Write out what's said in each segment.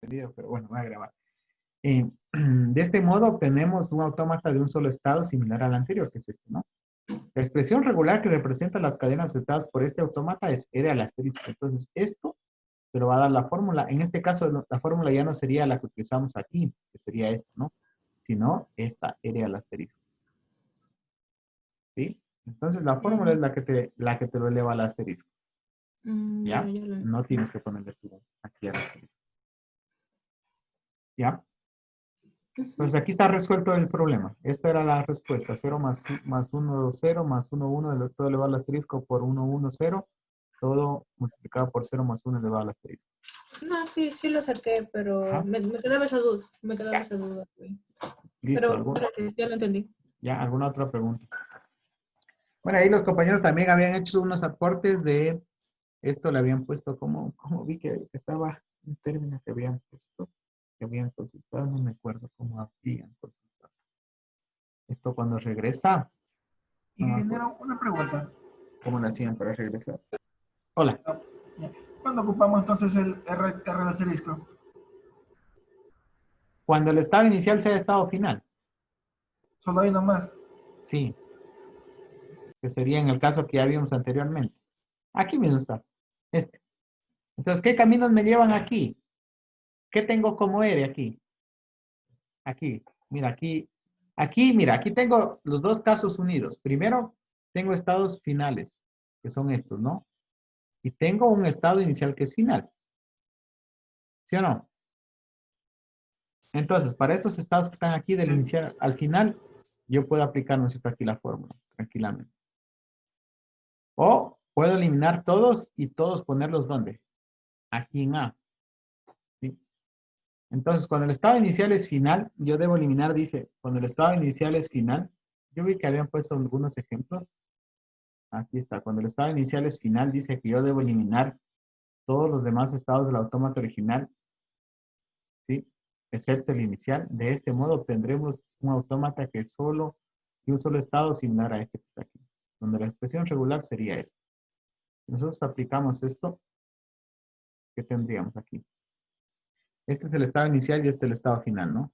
video, pero bueno, voy a grabar. De este modo obtenemos un autómata de un solo estado similar al anterior, que es este, ¿no? La expresión regular que representa las cadenas aceptadas por este autómata es R al asterisco. Entonces, esto te lo va a dar la fórmula. En este caso, la fórmula ya no sería la que utilizamos aquí, que sería esta, ¿no? Sino esta, R al asterisco. ¿Sí? Entonces, la fórmula es la que te lo eleva al asterisco. Ya, ¿Ya? ya lo No tienes que ponerle tú aquí al asterisco. ¿Ya? Entonces, aquí está resuelto el problema. Esta era la respuesta. 0 más 1, 0, más 1, 1, todo elevado al asterisco por 1, 1, 0. Todo multiplicado por 0 más 1 elevado al asterisco. No, sí, sí lo saqué, pero Ajá. me quedaba esa duda. Me quedaba Ya. esa duda. Listo. Pero gracias, ya lo entendí. ¿Ya? ¿Alguna otra pregunta? Bueno, ahí los compañeros también habían hecho unos aportes de esto, le habían puesto, como vi que estaba un término que habían puesto, que habían consultado, no me acuerdo cómo habían consultado. Esto cuando regresa, no me acuerdo. Ingeniero, una pregunta. ¿Cómo lo hacían para regresar? Hola. ¿Cuándo ocupamos entonces el R de asterisco? Cuando el estado inicial sea estado final. Solo ahí nomás. Sí, que sería en el caso que ya vimos anteriormente. Aquí mismo está. Este. Entonces, ¿qué caminos me llevan aquí? ¿Qué tengo como R aquí? Aquí. Mira, mira, aquí tengo los dos casos unidos. Primero, tengo estados finales, que son estos, ¿no? Y tengo un estado inicial que es final. ¿Sí o no? Entonces, para estos estados que están aquí del Sí. inicial al final, yo puedo aplicar, ¿no es cierto?, aquí la fórmula, tranquilamente. O puedo eliminar todos y todos ponerlos ¿dónde? Aquí en A. ¿Sí? Entonces, cuando el estado inicial es final, yo debo eliminar, dice, cuando el estado inicial es final, yo vi que habían puesto algunos ejemplos. Aquí está, cuando el estado inicial es final, dice que yo debo eliminar todos los demás estados del autómata original, ¿sí? Excepto el inicial. De este modo obtendremos un autómata que solo, de un solo estado similar a este que está aquí, donde la expresión regular sería esta. Si nosotros aplicamos esto, ¿qué tendríamos aquí? Este es el estado inicial y este es el estado final, ¿no?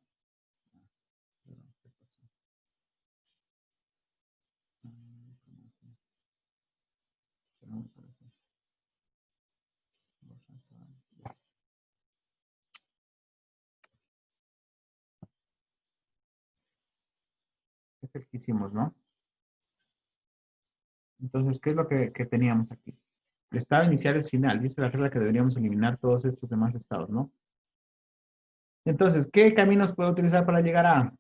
Este es el que hicimos, ¿no? Entonces, ¿qué es lo que teníamos aquí? El estado inicial es final. Dice la regla que deberíamos eliminar todos estos demás estados, ¿no? Entonces, ¿qué caminos puedo utilizar para llegar a A?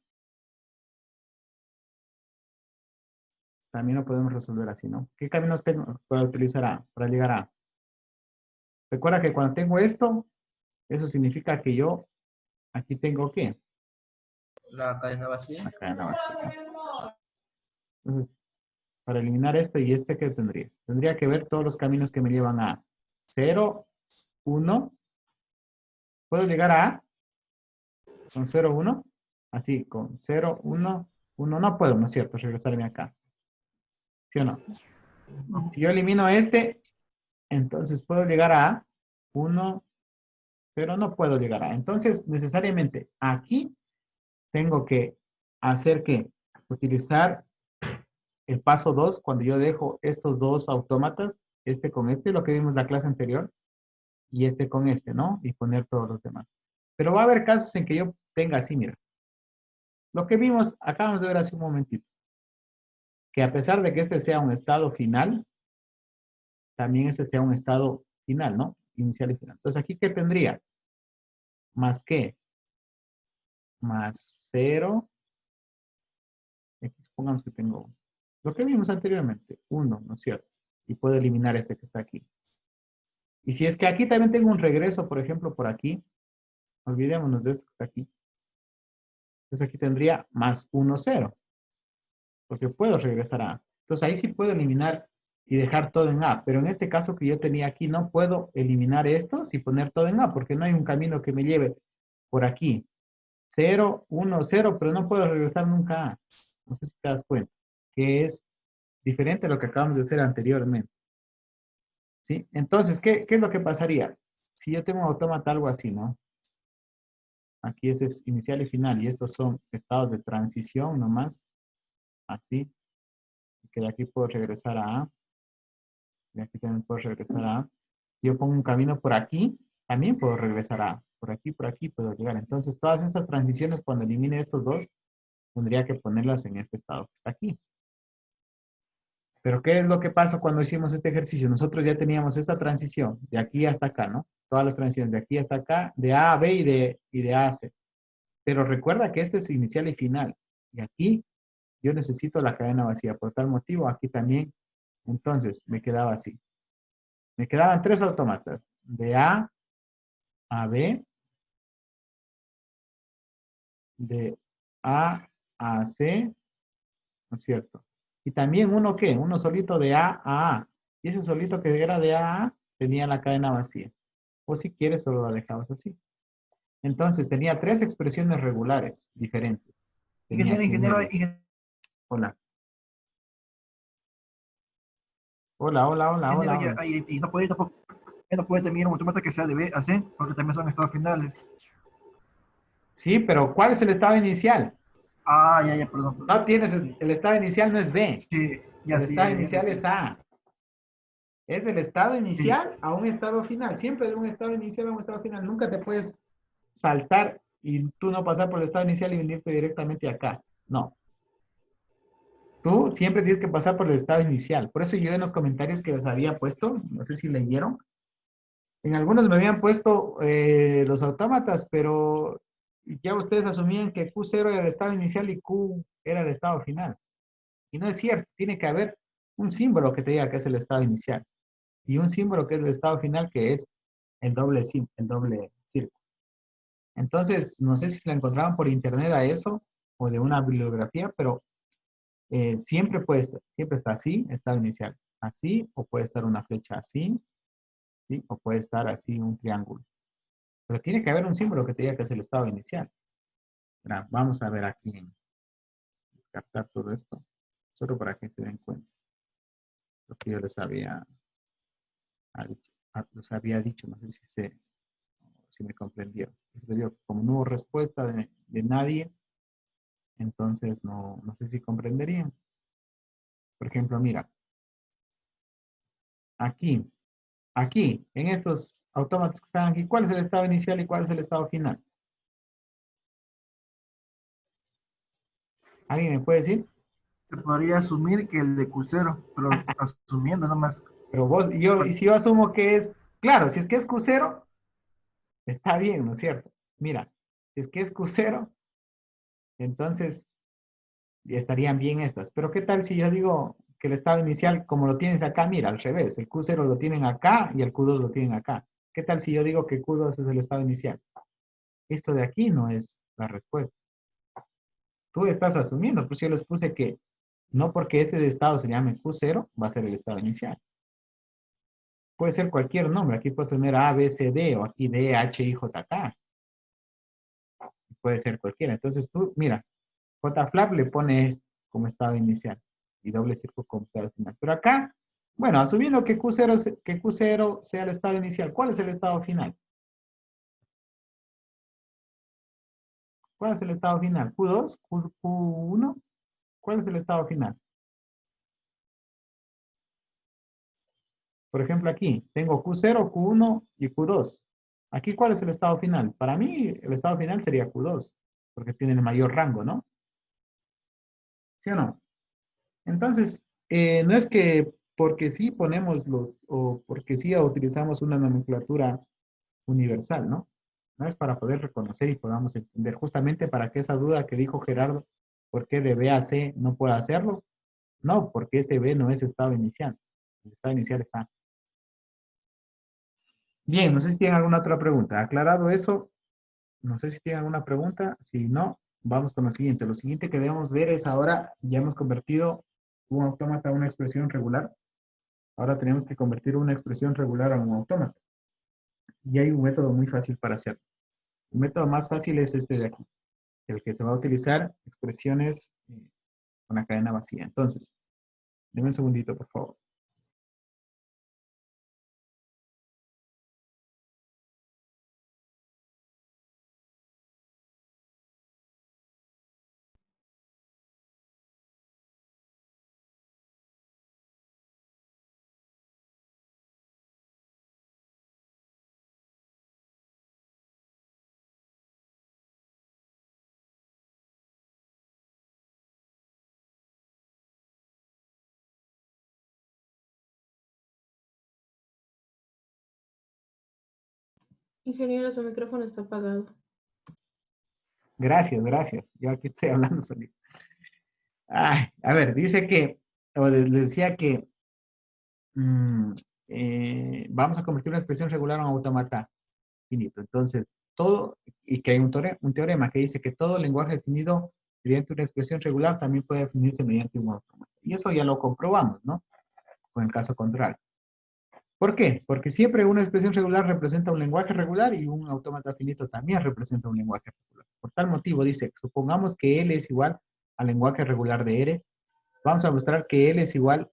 También lo podemos resolver así, ¿no? ¿Qué caminos puedo utilizar para llegar a A? Recuerda que cuando tengo esto, eso significa que yo aquí tengo ¿qué? La cadena vacía. La cadena vacía, ¿no? Entonces, para eliminar esto y este, ¿qué tendría? Tendría que ver todos los caminos que me llevan a 0, 1. ¿Puedo llegar a A con 0, 1? Así, con 0, 1, 1. No puedo, ¿no es cierto? Regresarme acá. ¿Sí o no? Si yo elimino este, entonces puedo llegar a A, 1, pero no puedo llegar a A. Entonces, necesariamente, aquí tengo que hacer que utilizar el paso 2 cuando yo dejo estos dos autómatas, este con este, lo que vimos en la clase anterior, y este con este, ¿no? Y poner todos los demás. Pero va a haber casos en que yo tenga así, mira. Lo que vimos, acabamos de ver hace un momentito, que a pesar de que este sea un estado final, también este sea un estado final, ¿no? Inicial y final. Entonces, ¿aquí qué tendría? ¿Más qué? Más 0. Aquí supongamos que tengo lo que vimos anteriormente, 1, ¿no es cierto? Y puedo eliminar este que está aquí. Y si es que aquí también tengo un regreso, por ejemplo, por aquí, olvidémonos de esto que está aquí. Entonces aquí tendría más 1, 0, porque puedo regresar a A. Entonces ahí sí puedo eliminar y dejar todo en A, pero en este caso que yo tenía aquí no puedo eliminar estos y poner todo en A, porque no hay un camino que me lleve por aquí. 0, 1, 0, pero no puedo regresar nunca a A. No sé si te das cuenta, que es diferente a lo que acabamos de hacer anteriormente. ¿Sí? Entonces, ¿qué es lo que pasaría? Si yo tengo un autómata algo así, ¿no? Aquí ese es inicial y final. Y estos son estados de transición nomás. Así. Que de aquí puedo regresar a A. De aquí también puedo regresar a A. Yo pongo un camino por aquí, también puedo regresar a A. Por aquí puedo llegar. Entonces, todas estas transiciones, cuando elimine estos dos, tendría que ponerlas en este estado que está aquí. Pero, ¿qué es lo que pasa cuando hicimos este ejercicio? Nosotros ya teníamos esta transición de aquí hasta acá, ¿no? Todas las transiciones de aquí hasta acá, de A a B y de A a C. Pero recuerda que este es inicial y final. Y aquí yo necesito la cadena vacía. Por tal motivo, aquí también. Entonces, me quedaba así. Me quedaban tres autómatas. De A a B, de A a C, ¿no es cierto? Y también uno, ¿qué? Uno solito de A a A. Y ese solito que era de A a A tenía la cadena vacía. O si quieres, solo la dejabas así. Entonces, tenía tres expresiones regulares diferentes. Tenía Ingeniero, aquí en ingeniero, medio. Hola. Hola, hola, hola, ingeniero, hola, hola. y no puede tampoco, no puede terminar un automata que sea de B a C, porque también son estados finales. Sí, pero ¿cuál es el estado inicial? Ah, ya, perdón, No perdón. tienes, Sí, el estado inicial no es B. sí, El ya, sí, estado ya inicial es entendí. A. Es del estado Sí, inicial a un estado final. Siempre de un estado inicial a un estado final. Nunca te puedes saltar y tú no pasar por el estado inicial y venirte directamente acá. No. Tú siempre tienes que pasar por el estado inicial. Por eso yo en los comentarios que les había puesto, no sé si leyeron, en algunos me habían puesto los autómatas, pero ya ustedes asumían que Q0 era el estado inicial y Q era el estado final. Y no es cierto. Tiene que haber un símbolo que te diga que es el estado inicial y un símbolo que es el estado final, que es el doble círculo. Entonces, no sé si se la encontraban por internet a eso o de una bibliografía, pero siempre puede estar, siempre está así, estado inicial, así, o puede estar una flecha así, ¿sí? O puede estar así un triángulo. Pero tiene que haber un símbolo que te diga que es el estado inicial. Ahora, vamos a ver aquí en descartar todo esto, solo para que se den cuenta lo que yo les había dicho, no sé si me comprendieron. Les digo, como no hubo respuesta de nadie, entonces no sé si comprenderían. Por ejemplo, mira, aquí, aquí, en estos autómatas que están aquí, ¿cuál es el estado inicial y cuál es el estado final? ¿Alguien me puede decir? se podría asumir que el de Q0, pero asumiendo nomás. Pero vos, y si yo asumo que es, claro, si es que es Q0, está bien, ¿no es cierto? Mira, si es que es Q0, entonces ya estarían bien estas. Pero ¿qué tal si yo digo que el estado inicial, como lo tienes acá, mira, al revés, el Q0 lo tienen acá y el Q2 lo tienen acá? ¿Qué tal si yo digo que Q2 es el estado inicial? Esto de aquí no es la respuesta. Tú estás asumiendo, pues yo les puse que no porque este estado se llame Q0, va a ser el estado inicial. Puede ser cualquier nombre. Aquí puedo tener A, B, C, D, o aquí D, H, I, J, K. Puede ser cualquiera. Entonces tú, mira, J flap le pones como estado inicial y doble círculo como estado final. Pero acá, bueno, asumiendo que Q0 sea el estado inicial, ¿cuál es el estado final? ¿Cuál es el estado final? ¿Q2? ¿Q1? ¿Cuál es el estado final? Por ejemplo, aquí tengo Q0, Q1 y Q2. Aquí, ¿cuál es el estado final? Para mí, el estado final sería Q2, porque tiene el mayor rango, ¿no? ¿Sí o no? Entonces, no es que porque sí ponemos o porque sí utilizamos una nomenclatura universal, ¿no? No es para poder reconocer y podamos entender, justamente para que esa duda que dijo Gerardo, ¿por qué de B a C no puede hacerlo? No, porque este B no es estado inicial. El estado inicial es A. Bien, no sé si tienen alguna otra pregunta. Aclarado eso, no sé si tienen alguna pregunta. Si no, vamos con lo siguiente. Lo siguiente que debemos ver es ahora, ya hemos convertido un autómata a una expresión regular. Ahora tenemos que convertir una expresión regular a un autómata. Y hay un método muy fácil para hacerlo. El método más fácil es este de aquí, el que se va a utilizar expresiones con la cadena vacía. Entonces, denme un segundito, por favor. Ingeniero, su micrófono está apagado. Gracias, gracias. Yo aquí estoy hablando solito. Ay, a ver, dice que, o les decía que mm, vamos a convertir una expresión regular en un autómata finito. Entonces, todo, y que hay un teorema que dice que todo lenguaje definido mediante una expresión regular también puede definirse mediante un autómata. Y eso ya lo comprobamos, ¿no? Con el caso contrario. ¿Por qué? Porque siempre una expresión regular representa un lenguaje regular y un autómata finito también representa un lenguaje regular. Por tal motivo, dice, supongamos que L es igual al lenguaje regular de R. Vamos a mostrar que L es igual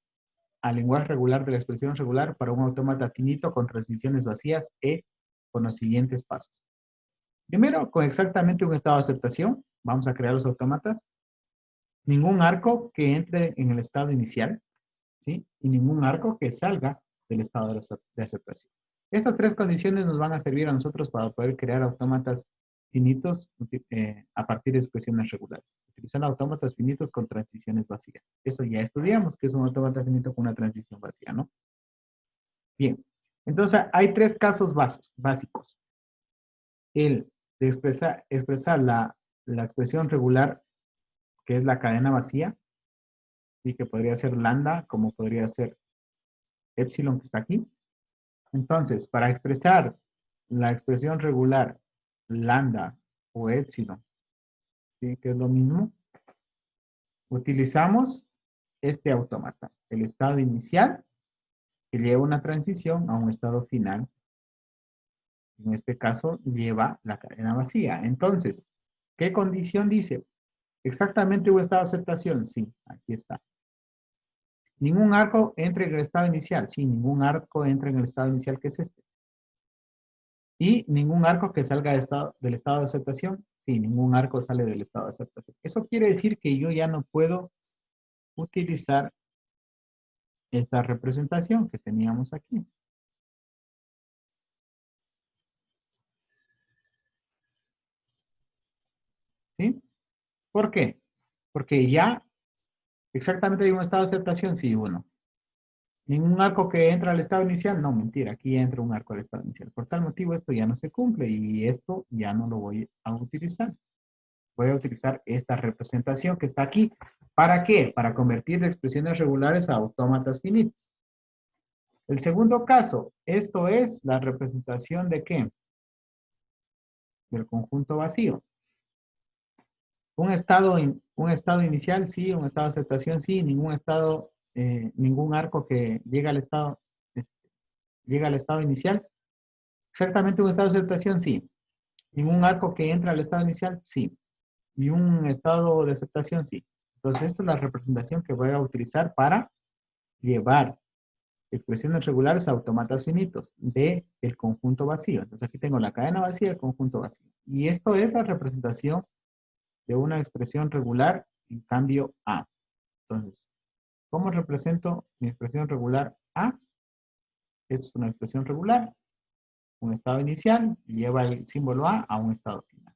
al lenguaje regular de la expresión regular para un autómata finito con transiciones vacías E con los siguientes pasos. Primero, con exactamente un estado de aceptación, vamos a crear los autómatas. Ningún arco que entre en el estado inicial, ¿sí? Y ningún arco que salga del estado de aceptación. Estas tres condiciones nos van a servir a nosotros para poder crear autómatas finitos a partir de expresiones regulares. Utilizando autómatas finitos con transiciones vacías. Eso ya estudiamos, que es un autómata finito con una transición vacía, ¿no? Bien. Entonces, hay tres casos básicos. El de expresar la expresión regular, que es la cadena vacía, y que podría ser lambda, como podría ser epsilon, que está aquí. Entonces, para expresar la expresión regular lambda o epsilon, ¿sí? Que es lo mismo, utilizamos este autómata, el estado inicial, que lleva una transición a un estado final. En este caso, lleva la cadena vacía. Entonces, ¿qué condición dice? Exactamente un estado de aceptación. Sí, aquí está. Ningún arco entra en el estado inicial. Sí, ningún arco entra en el estado inicial, que es este. Y ningún arco que salga del estado de aceptación. Sí, ningún arco sale del estado de aceptación. Eso quiere decir que yo ya no puedo utilizar esta representación que teníamos aquí. ¿Sí? ¿Por qué? Porque ya exactamente hay un estado de aceptación, sí, uno. Ningún arco que entra al estado inicial, no, mentira, aquí entra un arco al estado inicial. Por tal motivo, esto ya no se cumple y esto ya no lo voy a utilizar. Voy a utilizar esta representación que está aquí. ¿Para qué? Para convertir expresiones regulares a autómatas finitos. El segundo caso, esto es la representación de ¿qué? Del conjunto vacío. Un estado inicial, sí, un estado de aceptación, sí, ningún arco que llega al estado inicial. Exactamente un estado de aceptación, sí. Ningún arco que entra al estado inicial, sí. Y un estado de aceptación, sí. Entonces, esta es la representación que voy a utilizar para llevar expresiones regulares a autómatas finitos del conjunto vacío. Entonces, aquí tengo la cadena vacía y el conjunto vacío. Y esto es la representación de una expresión regular en cambio A. Entonces, ¿cómo represento mi expresión regular A? Es una expresión regular, un estado inicial, y lleva el símbolo A un estado final.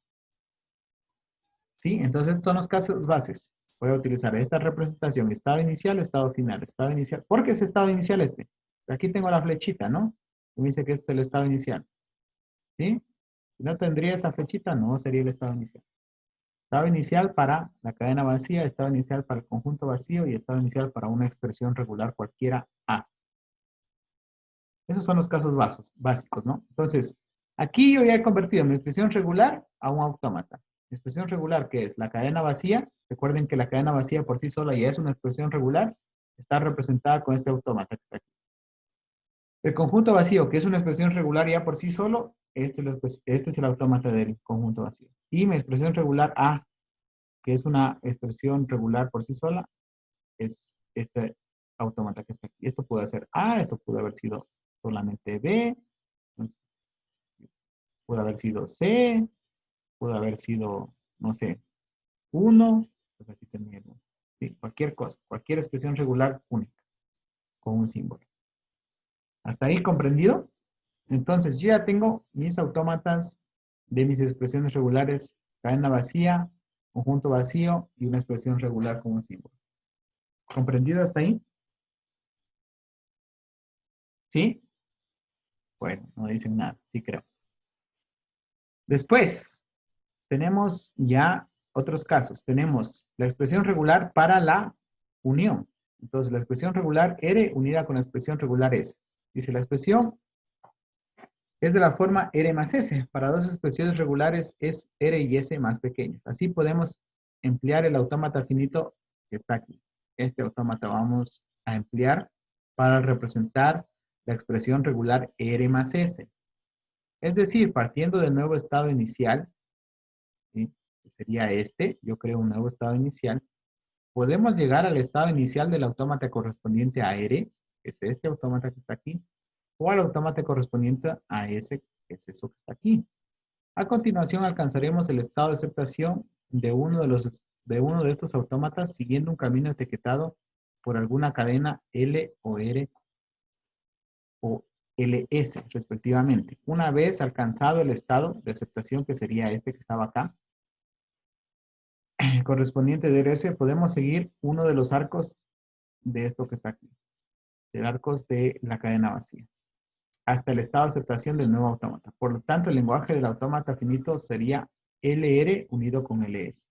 ¿Sí? Entonces, estos son los casos bases. Voy a utilizar esta representación, estado inicial, estado final, estado inicial. ¿Por qué es estado inicial este? Aquí tengo la flechita, ¿no? Me dice que este es el estado inicial. ¿Sí? Si no tendría esta flechita, no sería el estado inicial. Estado inicial para la cadena vacía, estado inicial para el conjunto vacío y estado inicial para una expresión regular cualquiera A. Esos son los casos básicos, ¿no? Entonces, aquí yo ya he convertido mi expresión regular a un autómata. Mi expresión regular, que es la cadena vacía, recuerden que la cadena vacía por sí sola ya es una expresión regular, está representada con este autómata que está aquí. El conjunto vacío, que es una expresión regular ya por sí solo, este es el autómata del conjunto vacío. Y mi expresión regular A, que es una expresión regular por sí sola, es este autómata que está aquí. Esto puede ser A, esto puede haber sido solamente B, puede haber sido C, puede haber sido, no sé, 1, pues aquí tenemos, sí, cualquier cosa, cualquier expresión regular única, con un símbolo. ¿Hasta ahí comprendido? Entonces, yo ya tengo mis autómatas de mis expresiones regulares, cadena vacía, conjunto vacío y una expresión regular con un símbolo. ¿Comprendido hasta ahí? ¿Sí? Bueno, no dicen nada, sí creo. Después, tenemos ya otros casos. Tenemos la expresión regular para la unión. Entonces, la expresión regular R unida con la expresión regular S. Dice, la expresión es de la forma R más S. Para dos expresiones regulares es R y S más pequeñas. Así podemos emplear el autómata finito que está aquí. Este autómata vamos a emplear para representar la expresión regular R más S. Es decir, partiendo del nuevo estado inicial, ¿sí? Que sería este, yo creo un nuevo estado inicial, podemos llegar al estado inicial del autómata correspondiente a R, que es este autómata que está aquí, o al autómata correspondiente a S, que es eso que está aquí. A continuación alcanzaremos el estado de aceptación de uno de estos autómatas siguiendo un camino etiquetado por alguna cadena L o R o LS respectivamente. Una vez alcanzado el estado de aceptación, que sería este que estaba acá, correspondiente de RS, podemos seguir uno de los arcos de esto que está aquí, de arcos de la cadena vacía, hasta el estado de aceptación del nuevo autómata. Por lo tanto, el lenguaje del autómata finito sería LR unido con LS.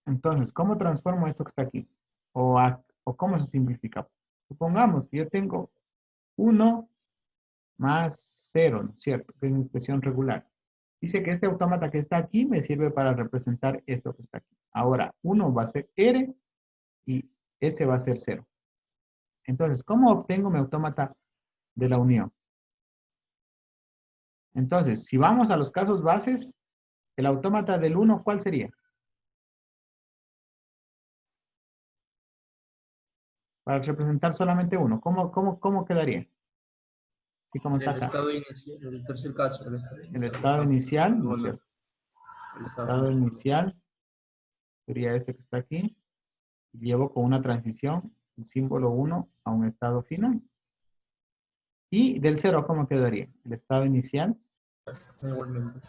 Entonces, ¿cómo transformo esto que está aquí? ¿O cómo se simplifica? Supongamos que yo tengo 1 más 0, ¿no es cierto? Que es mi expresión regular. Dice que este autómata que está aquí me sirve para representar esto que está aquí. Ahora, 1 va a ser R y S va a ser 0. Entonces, ¿cómo obtengo mi autómata de la unión? Entonces, si vamos a los casos bases, el autómata del 1, ¿cuál sería? Para representar solamente 1, ¿cómo quedaría? Así como está El acá. estado inicial, el tercer caso. El estado inicial, ¿no es Bueno, cierto? el Estado inicial sería este que está aquí. Llevo con una transición, el símbolo 1 a un estado final. Y del 0, ¿cómo quedaría? El estado inicial igualmente.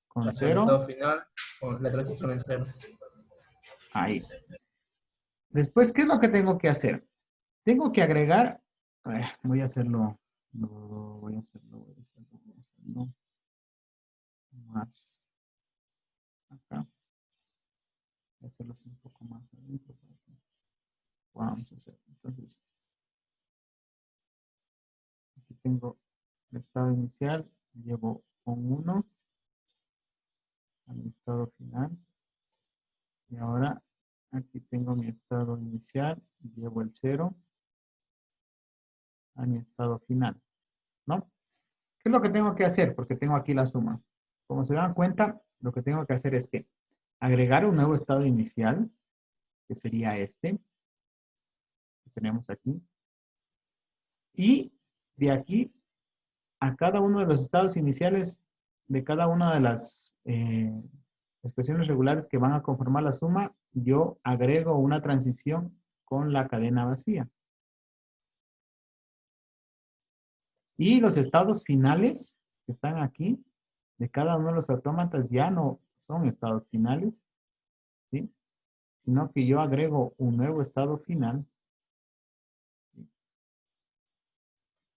con Hacia el 0. estado final, con la transición en 0. Ahí. Después, ¿qué es lo que tengo que hacer? Tengo que agregar, voy a hacerlo más acá. Voy a hacerlo un poco más adentro. Vamos a hacer. Entonces, aquí tengo el estado inicial, llevo con 1 al estado final. Y ahora aquí tengo mi estado inicial, llevo el 0 a mi estado final, ¿no? ¿Qué es lo que tengo que hacer? Porque tengo aquí la suma. Como se dan cuenta, lo que tengo que hacer es que agregar un nuevo estado inicial, que sería este, que tenemos aquí, y de aquí a cada uno de los estados iniciales de cada una de las expresiones regulares que van a conformar la suma, yo agrego una transición con la cadena vacía. Y los estados finales que están aquí, de cada uno de los autómatas, ya no son estados finales, ¿sí? Sino que yo agrego un nuevo estado final.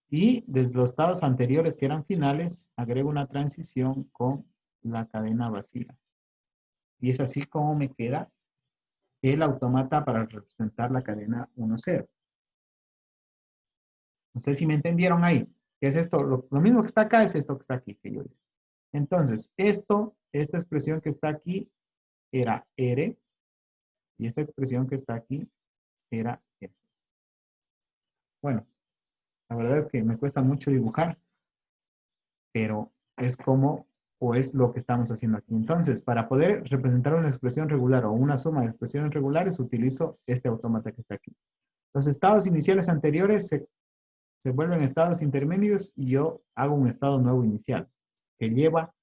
Y desde los estados anteriores que eran finales, agrego una transición con la cadena vacía. Y es así como me queda el autómata para representar la cadena 1-0. No sé si me entendieron ahí. ¿Qué es esto? Lo mismo que está acá es esto que está aquí, que yo hice. Entonces, esta expresión que está aquí era R, y esta expresión que está aquí era S. Bueno, la verdad es que me cuesta mucho dibujar, pero es como o es lo que estamos haciendo aquí. Entonces, para poder representar una expresión regular o una suma de expresiones regulares, utilizo este autómata que está aquí. Los estados iniciales anteriores se vuelven estados intermedios y yo hago un estado nuevo inicial que lleva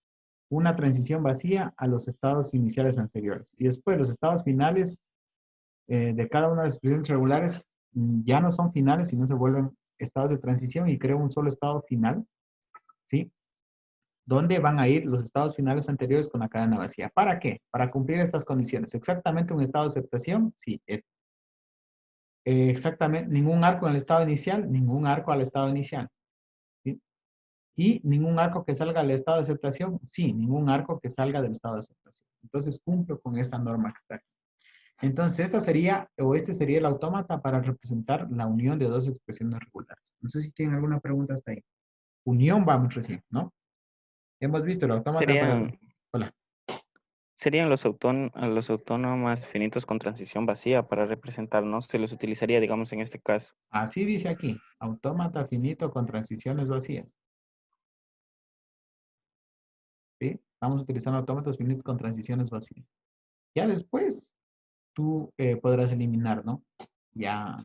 una transición vacía a los estados iniciales anteriores. Y después los estados finales de cada una de las expresiones regulares ya no son finales, sino se vuelven estados de transición y creo un solo estado final, ¿sí? ¿Dónde van a ir los estados finales anteriores con la cadena vacía? ¿Para qué? Para cumplir estas condiciones. ¿Exactamente un estado de aceptación? Sí, es. Exactamente, ningún arco en el estado inicial, ningún arco al estado inicial. ¿Sí? ¿Y ningún arco que salga del estado de aceptación? Sí, ningún arco que salga del estado de aceptación. Entonces cumplo con esa norma que está aquí. Entonces esta sería, o este sería el autómata para representar la unión de dos expresiones regulares. No sé si tienen alguna pregunta hasta ahí. Unión vamos recién, ¿no? Hemos visto el autómata para... Serían, Hola. serían los autónomos finitos con transición vacía para representar, ¿no? Se los utilizaría, digamos, en este caso. Así dice aquí, autómata finito con transiciones vacías. ¿Sí? Estamos utilizando autómatas finitos con transiciones vacías. Ya después tú podrás eliminar, ¿no? Ya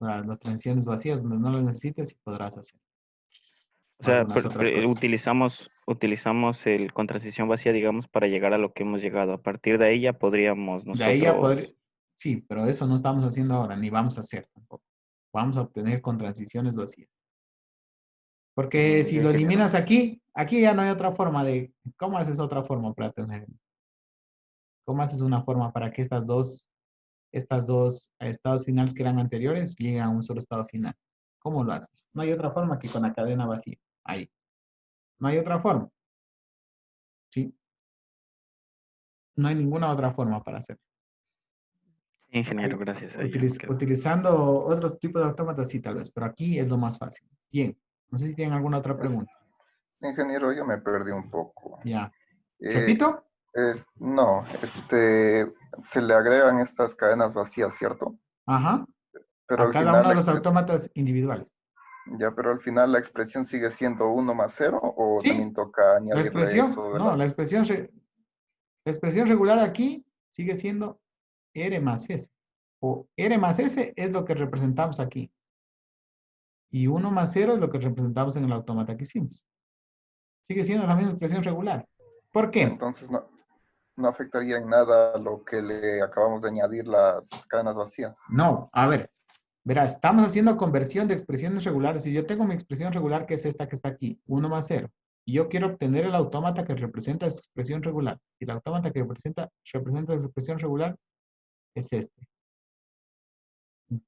las transiciones vacías donde no las necesites y podrás hacer O sea, algunas otras cosas. utilizamos el con transición vacía, digamos, para llegar a lo que hemos llegado. A partir de ahí ya podríamos De ahí ya nosotros... poder, sí, pero eso no estamos haciendo ahora, ni vamos a hacer tampoco. Vamos a obtener con transiciones vacías. Porque si Ya, lo ingeniero. eliminas aquí, aquí ya no hay otra forma de, ¿cómo haces otra forma para tener? ¿Cómo haces una forma para que estas dos estados finales que eran anteriores lleguen a un solo estado final? ¿Cómo lo haces? No hay otra forma que con la cadena vacía. Ahí. No hay otra forma. ¿Sí? No hay ninguna otra forma para hacerlo. Sí, ingeniero, gracias. Ahí ya me quedo. Utilizando otros tipos de autómatas, sí, tal vez, pero aquí es lo más fácil. Bien. No sé si tienen alguna otra Es- pregunta. Ingeniero, yo me perdí un poco. Ya. Eh, ¿Repito? no, se le agregan estas cadenas vacías, ¿cierto? Ajá. Pero A al cada final uno de la los expresión, autómatas individuales. ya, pero al final la expresión sigue siendo 1 más 0, o Sí. también toca La añadirle expresión, eso de no, las... la expresión regular aquí sigue siendo R más S. O R más S es lo que representamos aquí. Y 1 más 0 es lo que representamos en el autómata que hicimos. Sigue siendo la misma expresión regular. ¿Por qué? Entonces no afectaría en nada lo que le acabamos de añadir las cadenas vacías. No, a ver. Verás, estamos haciendo conversión de expresiones regulares. Si yo tengo mi expresión regular, que es esta que está aquí, 1 más 0, y yo quiero obtener el autómata que representa esa expresión regular, y el autómata que representa esa expresión regular es este.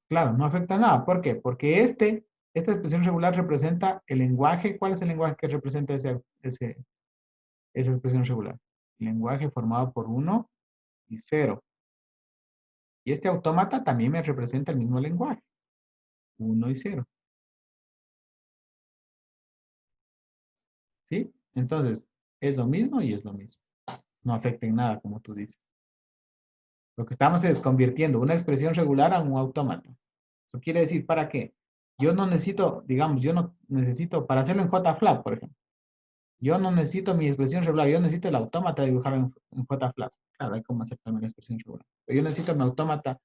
Claro, no afecta nada. ¿Por qué? Porque esta expresión regular representa el lenguaje. ¿Cuál es el lenguaje que representa esa expresión regular? El lenguaje formado por 1 y 0. Y este autómata también me representa el mismo lenguaje, 1 y 0. ¿Sí? Entonces, es lo mismo y es lo mismo. No afecta en nada, como tú dices. Lo que estamos es convirtiendo una expresión regular a un autómata. Eso quiere decir, ¿para qué? Yo no necesito, digamos, yo no necesito, para hacerlo en JFlap, por ejemplo, yo no necesito mi expresión regular, yo necesito el autómata de dibujarlo en JFlap. Claro, hay como hacer también la expresión regular. Pero yo necesito mi autómata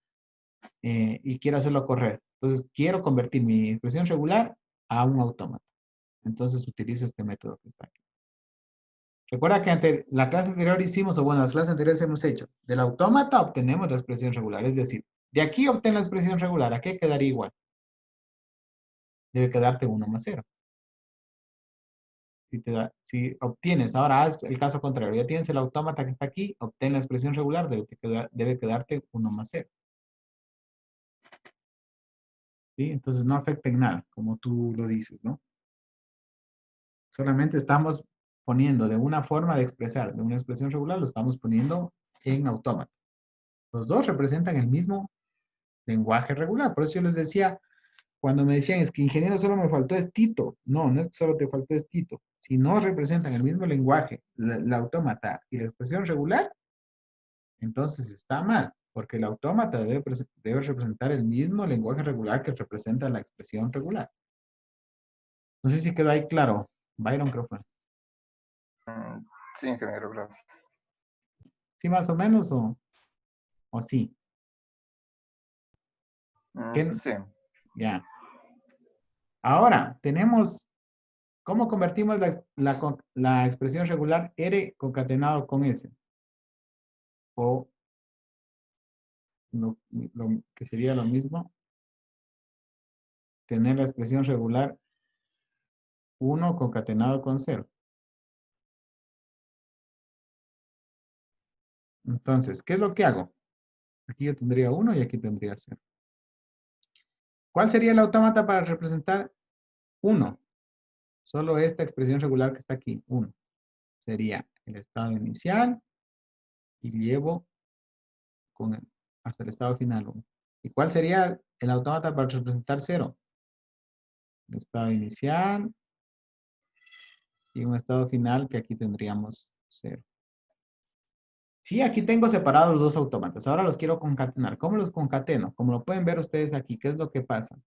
y quiero hacerlo correr. Entonces, quiero convertir mi expresión regular a un autómata. Entonces, utilizo este método que está aquí. Recuerda que ante la clase anterior hicimos, o bueno, las clases anteriores hemos hecho, del autómata obtenemos la expresión regular. Es decir, de aquí obtén la expresión regular. ¿A qué quedaría igual? Debe quedarte 1 más 0. Si obtienes, ahora haz el caso contrario, ya tienes el autómata que está aquí, obtén la expresión regular, debe quedarte 1 más 0. ¿Sí? Entonces no afecta en nada, como tú lo dices, ¿no? Solamente estamos poniendo de una forma de expresar, de una expresión regular, lo estamos poniendo en autómata. Los dos representan el mismo lenguaje regular. Por eso yo les decía, cuando me decían, es que ingeniero solo me faltó es Tito. No, no es que solo te faltó es Tito. Si no representan el mismo lenguaje, la autómata y la expresión regular, entonces está mal, porque el autómata debe representar el mismo lenguaje regular que representa la expresión regular. No sé si quedó ahí claro. Byron, creo fue. Sí, ingeniero, gracias. ¿Sí más o menos o sí? ¿Qué? Sí. Ya. Ahora, tenemos, ¿cómo convertimos la expresión regular R concatenado con S? O lo que sería lo mismo, tener la expresión regular 1 concatenado con 0. Entonces, ¿qué es lo que hago? Aquí yo tendría 1 y aquí tendría 0. ¿Cuál sería el autómata para representar 1? Solo esta expresión regular que está aquí, 1. Sería el estado inicial y llevo hasta el estado final 1. ¿Y cuál sería el autómata para representar 0? El estado inicial y un estado final que aquí tendríamos 0. Sí, aquí tengo separados los dos autómatas. Ahora los quiero concatenar. ¿Cómo los concateno? Como lo pueden ver ustedes aquí, ¿qué es lo que pasa?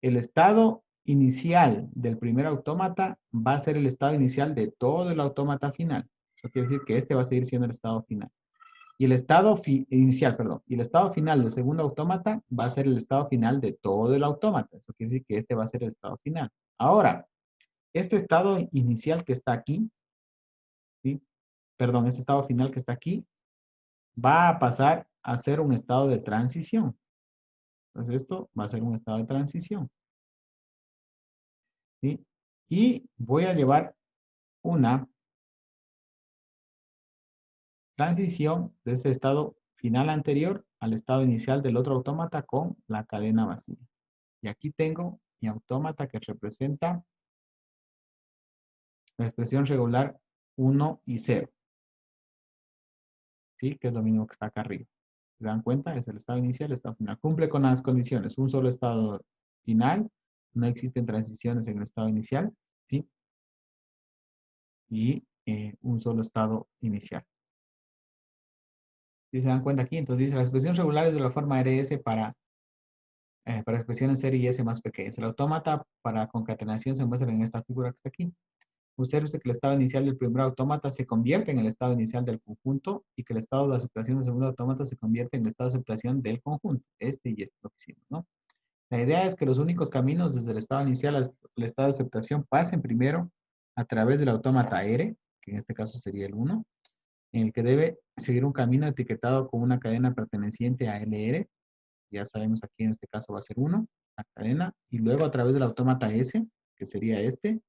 El estado inicial del primer autómata va a ser el estado inicial de todo el autómata final. Eso quiere decir que este va a seguir siendo el estado final. Y el estado inicial, perdón, y el estado final del segundo autómata va a ser el estado final de todo el autómata. Eso quiere decir que este va a ser el estado final. Ahora, este estado inicial que está aquí, ¿sí? Perdón, este estado final que está aquí, va a pasar a ser un estado de transición. Entonces esto va a ser un estado de transición. ¿Sí? Y voy a llevar una transición de este estado final anterior al estado inicial del otro autómata con la cadena vacía. Y aquí tengo mi autómata que representa la expresión regular 1 y 0. ¿Sí? Que es lo mismo que está acá arriba. ¿Se dan cuenta? Es el estado inicial, el estado final. Cumple con las condiciones. Un solo estado final. No existen transiciones en el estado inicial. ¿Sí? Y un solo estado inicial. ¿Sí se dan cuenta aquí? Entonces dice, la expresión regular es de la forma RS para expresiones R y S más pequeñas. El autómata para concatenación se muestra en esta figura que está aquí. Observe que el estado inicial del primer autómata se convierte en el estado inicial del conjunto y que el estado de aceptación del segundo autómata se convierte en el estado de aceptación del conjunto. Este y este lo que hicimos, ¿no? La idea es que los únicos caminos desde el estado inicial al estado de aceptación pasen primero a través del autómata R, que en este caso sería el 1, en el que debe seguir un camino etiquetado con una cadena perteneciente a LR. Ya sabemos aquí en este caso va a ser 1, la cadena, y luego a través del autómata S, que sería este,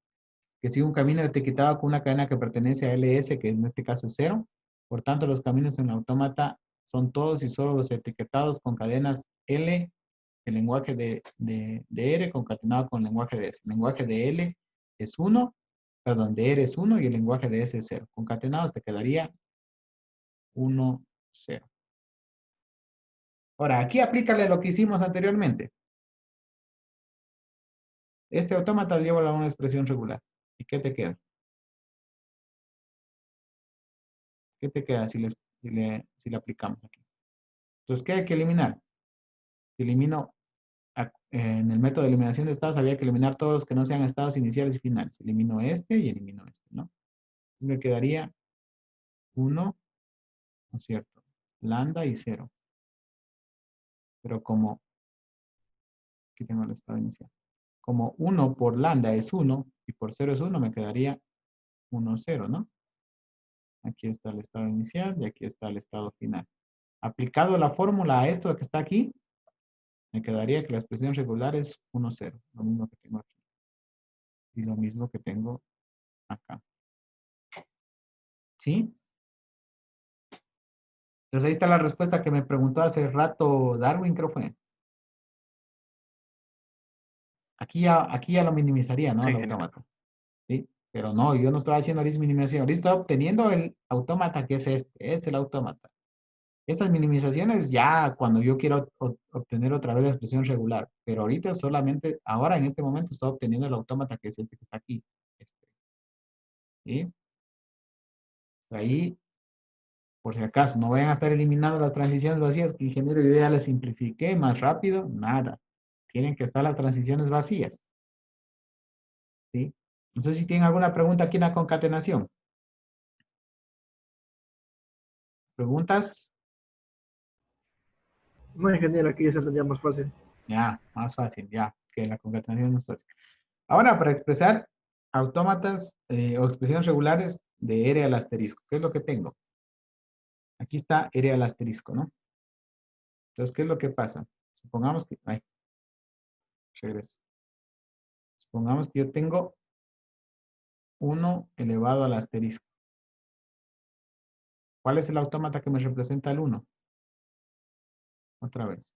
que sigue un camino etiquetado con una cadena que pertenece a LS, que en este caso es 0. Por tanto, los caminos en el autómata son todos y solo los etiquetados con cadenas L, el lenguaje de R concatenado con el lenguaje de S. El lenguaje de L es 1, perdón, de R es 1 y el lenguaje de S es 0. Concatenados te quedaría 1, 0. Ahora, aquí aplícale lo que hicimos anteriormente. Este autómata lleva a una expresión regular. ¿Y qué te queda? ¿Qué te queda si le aplicamos aquí? Entonces, ¿qué hay que eliminar? Elimino, en el método de eliminación de estados había que eliminar todos los que no sean estados iniciales y finales. Elimino este y elimino este, ¿no? Entonces me quedaría 1, ¿no es cierto? Lambda y 0. Pero como, aquí tengo el estado inicial. Como 1 por lambda es 1 y por 0 es 1, me quedaría 1, 0, ¿no? Aquí está el estado inicial y aquí está el estado final. Aplicado la fórmula a esto que está aquí, me quedaría que la expresión regular es 1, 0. Lo mismo que tengo aquí. Y lo mismo que tengo acá. ¿Sí? Entonces ahí está la respuesta que me preguntó hace rato Darwin, creo fue. Aquí ya lo minimizaría, ¿no? Sí, El genial. autómata. ¿Sí? Pero no, yo no estoy haciendo ahorita minimización. Ahorita estoy obteniendo el autómata que es este. Este es el autómata. Estas minimizaciones ya cuando yo quiero obtener otra vez la expresión regular. Pero ahorita solamente, ahora en este momento estoy obteniendo el autómata que es este que está aquí. Este. ¿Sí? Ahí, por si acaso, no vayan a estar eliminando las transiciones vacías, que ingeniero yo ya les simplifiqué más rápido. Nada. Tienen que estar las transiciones vacías. ¿Sí? No sé si tienen alguna pregunta aquí en la concatenación. ¿Preguntas? No, ingeniero, aquí ya se entendía más fácil. Ya, más fácil, ya, que la concatenación es más fácil. Ahora, para expresar autómatas o expresiones regulares de R al asterisco, ¿qué es lo que tengo? Aquí está R al asterisco, ¿no? Entonces, ¿qué es lo que pasa? Supongamos que, ay, regreso. Supongamos que yo tengo 1 elevado al asterisco. ¿Cuál es el autómata que me representa el 1? Otra vez.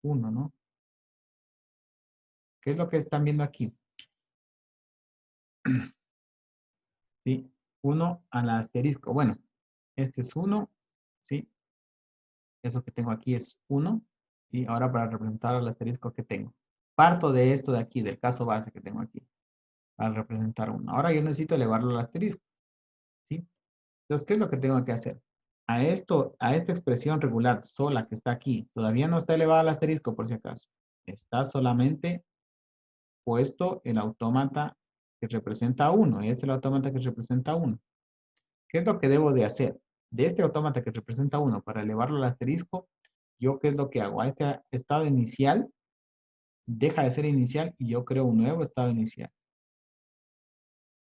1, ¿no? ¿Qué es lo que están viendo aquí? ¿Sí? 1 al asterisco. Bueno, este es 1, ¿sí? Eso que tengo aquí es 1. Y ahora para representar al asterisco que tengo. Parto de esto de aquí, del caso base que tengo aquí. Para representar 1. Ahora yo necesito elevarlo al asterisco. ¿Sí? Entonces, ¿qué es lo que tengo que hacer? A esta expresión regular sola que está aquí, todavía no está elevada al asterisco por si acaso. Está solamente puesto el autómata que representa 1. Es el autómata que representa 1. ¿Qué es lo que debo de hacer? De este autómata que representa 1 para elevarlo al asterisco, ¿yo qué es lo que hago? A este estado inicial, deja de ser inicial y yo creo un nuevo estado inicial.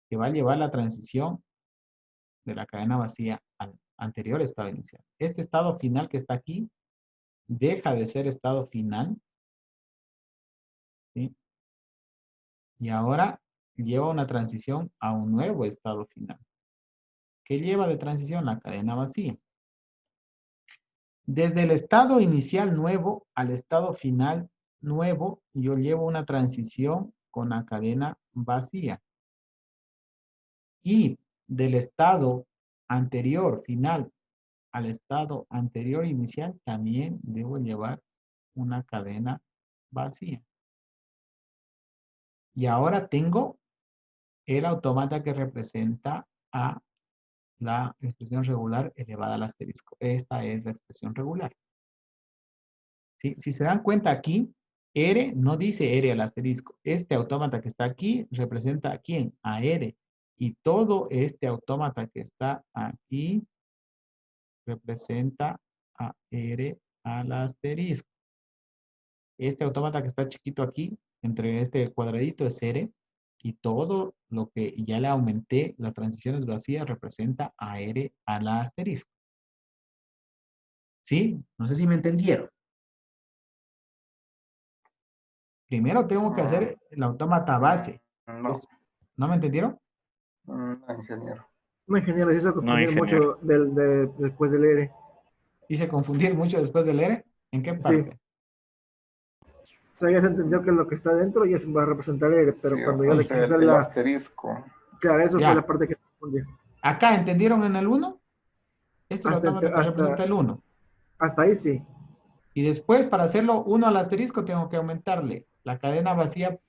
Que va a llevar la transición de la cadena vacía al anterior estado inicial. Este estado final que está aquí, deja de ser estado final. ¿Sí? Y ahora lleva una transición a un nuevo estado final. ¿Qué lleva de transición? La cadena vacía. Desde el estado inicial nuevo al estado final nuevo, yo llevo una transición con la cadena vacía. Y del estado anterior final al estado anterior inicial, también debo llevar una cadena vacía. Y ahora tengo el autómata que representa a la expresión regular elevada al asterisco. Esta es la expresión regular. ¿Sí? Si se dan cuenta aquí, R no dice R al asterisco. Este autómata que está aquí representa a quién? A R. Y todo este autómata que está aquí representa a R al asterisco. Este autómata que está chiquito aquí, entre este cuadradito es R. Y todo lo que ya le aumenté, las transiciones vacías, representa a R al asterisco. ¿Sí? No sé si me entendieron. Primero tengo que hacer el autómata base. No, ¿No me entendieron? no, ingeniero. No, ingeniero, se hizo confundir ingeniero. mucho después del R. Hice confundir mucho después del R. ¿En qué parte? O sea, ya se entendió que lo que está dentro ya se va a representar R, pero Sí, cuando o yo le sea, quise hacer el la... asterisco. Claro, eso Ya. fue la parte que confundí. Acá, ¿entendieron en el 1? Este es el Hasta, autómata que representa el 1. hasta ahí sí. Y después, para hacerlo 1 al asterisco, tengo que aumentarle la cadena vacía,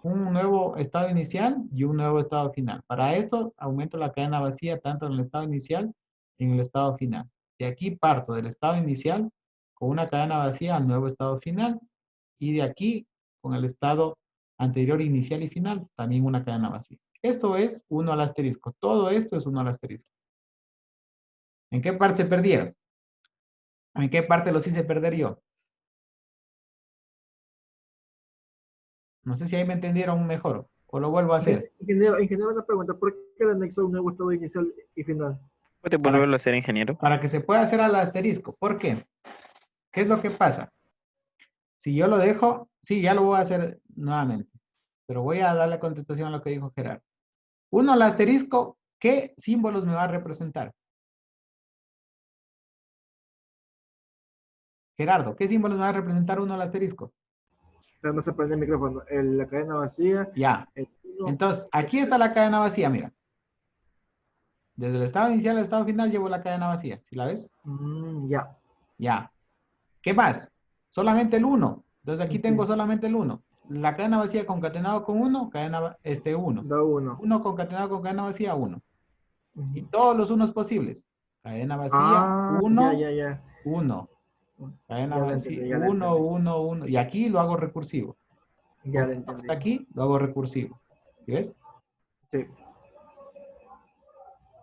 un nuevo estado inicial y un nuevo estado final. Para esto, aumento la cadena vacía tanto en el estado inicial y en el estado final. De aquí parto del estado inicial con una cadena vacía al nuevo estado final. Y de aquí, con el estado anterior, inicial y final, también una cadena vacía. Esto es 1 al asterisco. Todo esto es 1 al asterisco. ¿En qué parte se perdieron? ¿En qué parte los hice perder yo? No sé si ahí me entendieron mejor. O lo vuelvo a hacer. Ingeniero, una pregunta. ¿Por qué le anexó un nuevo estado inicial y final? ¿Puede volverlo a hacer, ingeniero? Para que se pueda hacer al asterisco. ¿Por qué? ¿Qué es lo que pasa? Si yo lo dejo, sí, ya lo voy a hacer nuevamente. Pero voy a darle contestación a lo que dijo Gerardo. 1 al asterisco, ¿qué símbolos me va a representar? Gerardo, ¿qué símbolos me va a representar 1 al asterisco? Pero no se prende el micrófono. La cadena vacía. Ya. El 1. Entonces, aquí está la cadena vacía, mira. Desde el estado inicial al estado final llevo la cadena vacía. ¿Sí la ves? Ya. Ya. ¿Qué más? Solamente el 1. Entonces aquí tengo Sí. solamente el 1. La cadena vacía concatenado con 1, 1. Da 1. 1 concatenado con cadena vacía, 1. Y todos los unos posibles. Cadena vacía, Ah, 1, ya. 1. Cadena Ya lo vacía, entendí, ya lo 1, entendí. 1, 1. Y aquí lo hago recursivo. Ya lo Hasta entendí. aquí lo hago recursivo. ¿Sí ves? Sí.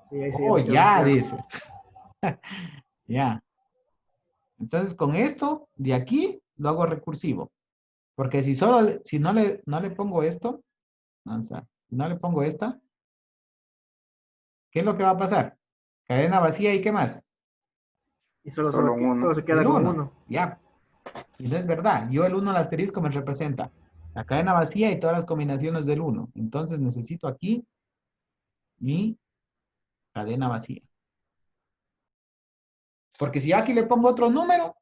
Sí, ahí sí Oh, me quedó ya, claro. dice. Ya. Entonces, con esto, de aquí, lo hago recursivo. Porque si no le pongo esto, o sea, si no le pongo esta, ¿qué es lo que va a pasar? Cadena vacía y ¿qué más? Y Solo un solo 1. se queda El con 1. 1. Ya. Y no es verdad. Yo el 1 al asterisco me representa la cadena vacía y todas las combinaciones del 1. Entonces necesito aquí mi cadena vacía. Porque si aquí le pongo otro número,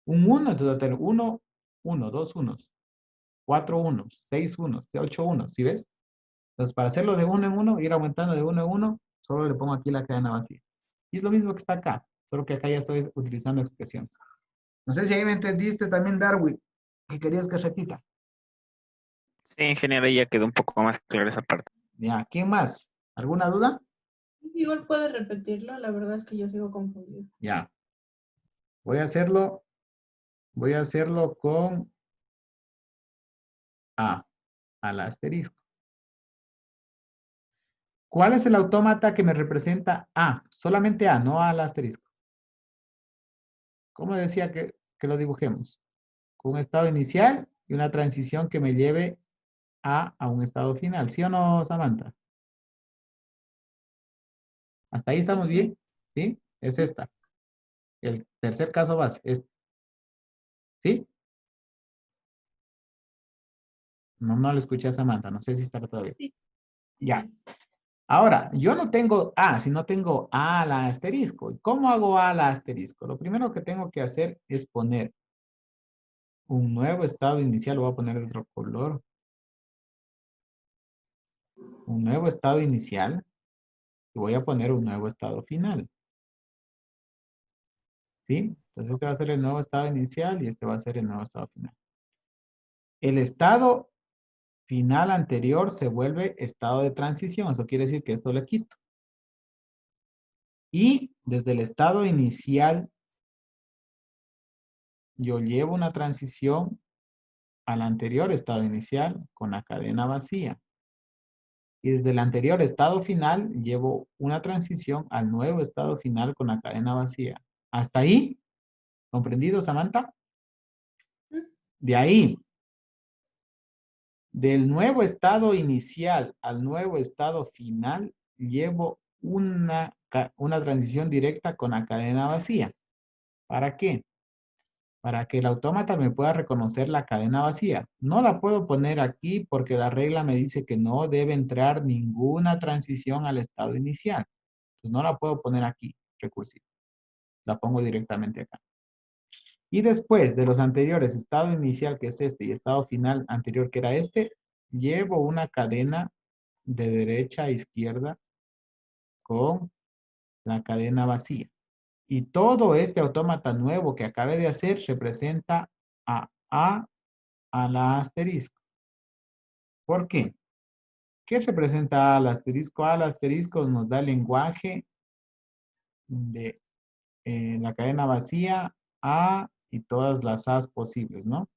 un 1, entonces va a tener 1, 1, 2 unos, 4 unos, 6 unos, 8 unos, ¿sí ves? Entonces, para hacerlo de 1 en 1, ir aumentando de 1 en 1, solo le pongo aquí la cadena vacía. Y es lo mismo que está acá, solo que acá ya estoy utilizando expresiones. No sé si ahí me entendiste también, Darwin, que querías que repita. Sí, ingeniero, ya quedó un poco más clara esa parte. Ya, ¿quién más? ¿Alguna duda? Igual puede repetirlo, la verdad es que yo sigo confundido. Ya. Voy a hacerlo con A, al asterisco. ¿Cuál es el autómata que me representa A? Solamente A, no al asterisco. ¿Cómo decía que lo dibujemos? Con un estado inicial y una transición que me lleve a un estado final. ¿Sí o no, Samantha? ¿Hasta ahí estamos bien? ¿Sí? Es esta. El tercer caso base. ¿Sí? No lo escuché a Samantha. No sé si está todavía. Sí. Ya. Ahora, yo no tengo A, sino tengo A al asterisco. ¿Y cómo hago A al asterisco? Lo primero que tengo que hacer es poner un nuevo estado inicial. Lo voy a poner de otro color. Un nuevo estado inicial. Y voy a poner un nuevo estado final. ¿Sí? Entonces este va a ser el nuevo estado inicial y este va a ser el nuevo estado final. El estado final anterior se vuelve estado de transición. Eso quiere decir que esto le quito. Y desde el estado inicial yo llevo una transición al anterior estado inicial con la cadena vacía. Y desde el anterior estado final llevo una transición al nuevo estado final con la cadena vacía. ¿Hasta ahí? ¿Comprendido, Samantha? De ahí, del nuevo estado inicial al nuevo estado final, llevo una transición directa con la cadena vacía. ¿Para qué? Para que el autómata me pueda reconocer la cadena vacía. No la puedo poner aquí porque la regla me dice que no debe entrar ninguna transición al estado inicial. Entonces no la puedo poner aquí, recursiva. La pongo directamente acá. Y después de los anteriores, estado inicial que es este y estado final anterior que era este, llevo una cadena de derecha a izquierda con la cadena vacía. Y todo este autómata nuevo que acabé de hacer representa a la asterisco. ¿Por qué? ¿Qué representa al asterisco? Al asterisco nos da el lenguaje de la cadena vacía A y todas las A's posibles, ¿no?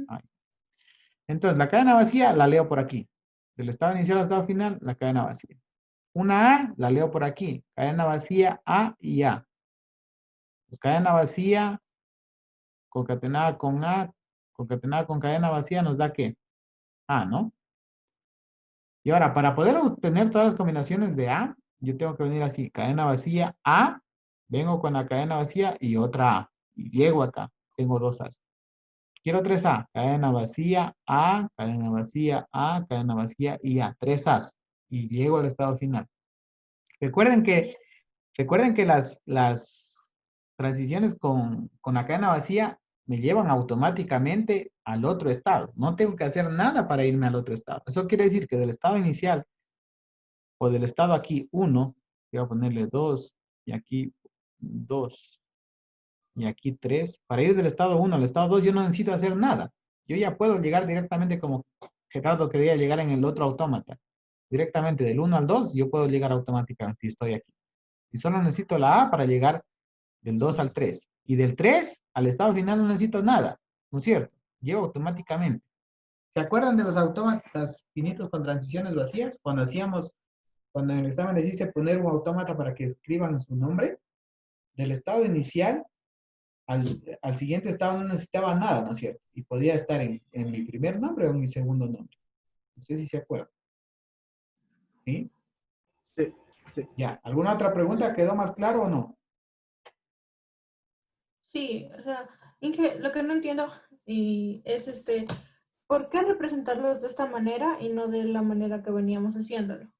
Ahí. Entonces, la cadena vacía la leo por aquí. Del estado inicial al estado final, la cadena vacía. Una A la leo por aquí. Cadena vacía A y A. Pues cadena vacía concatenada con A, concatenada con cadena vacía nos da ¿qué? A, ¿no? Y ahora, para poder obtener todas las combinaciones de A, yo tengo que venir así, cadena vacía A, vengo con la cadena vacía y otra A. Y llego acá, tengo dos A's. Quiero tres A, cadena vacía A, cadena vacía A, cadena vacía y A, tres A's. Y llego al estado final. Recuerden que las transiciones con la cadena vacía me llevan automáticamente al otro estado. No tengo que hacer nada para irme al otro estado. Eso quiere decir que del estado inicial o del estado aquí 1, voy a ponerle 2 y aquí 2 y aquí 3. Para ir del estado 1 al estado 2 yo no necesito hacer nada. Yo ya puedo llegar directamente como Gerardo quería llegar en el otro autómata. Directamente del 1 al 2 yo puedo llegar automáticamente y estoy aquí. Y solo necesito la A para llegar del 2 al 3. Y del 3 al estado final no necesito nada, ¿no es cierto? Llego automáticamente. ¿Se acuerdan de los autómatas finitos con transiciones vacías? Cuando en el examen les dice poner un autómata para que escriban su nombre, del estado inicial al siguiente estado no necesitaba nada, ¿no es cierto? Y podía estar en mi primer nombre o en mi segundo nombre. No sé si se acuerdan. ¿Sí? Sí, sí. Ya. ¿Alguna otra pregunta? ¿Quedó más claro o no? Sí, o sea, Inge, lo que no entiendo y es ¿por qué representarlos de esta manera y no de la manera que veníamos haciéndolo?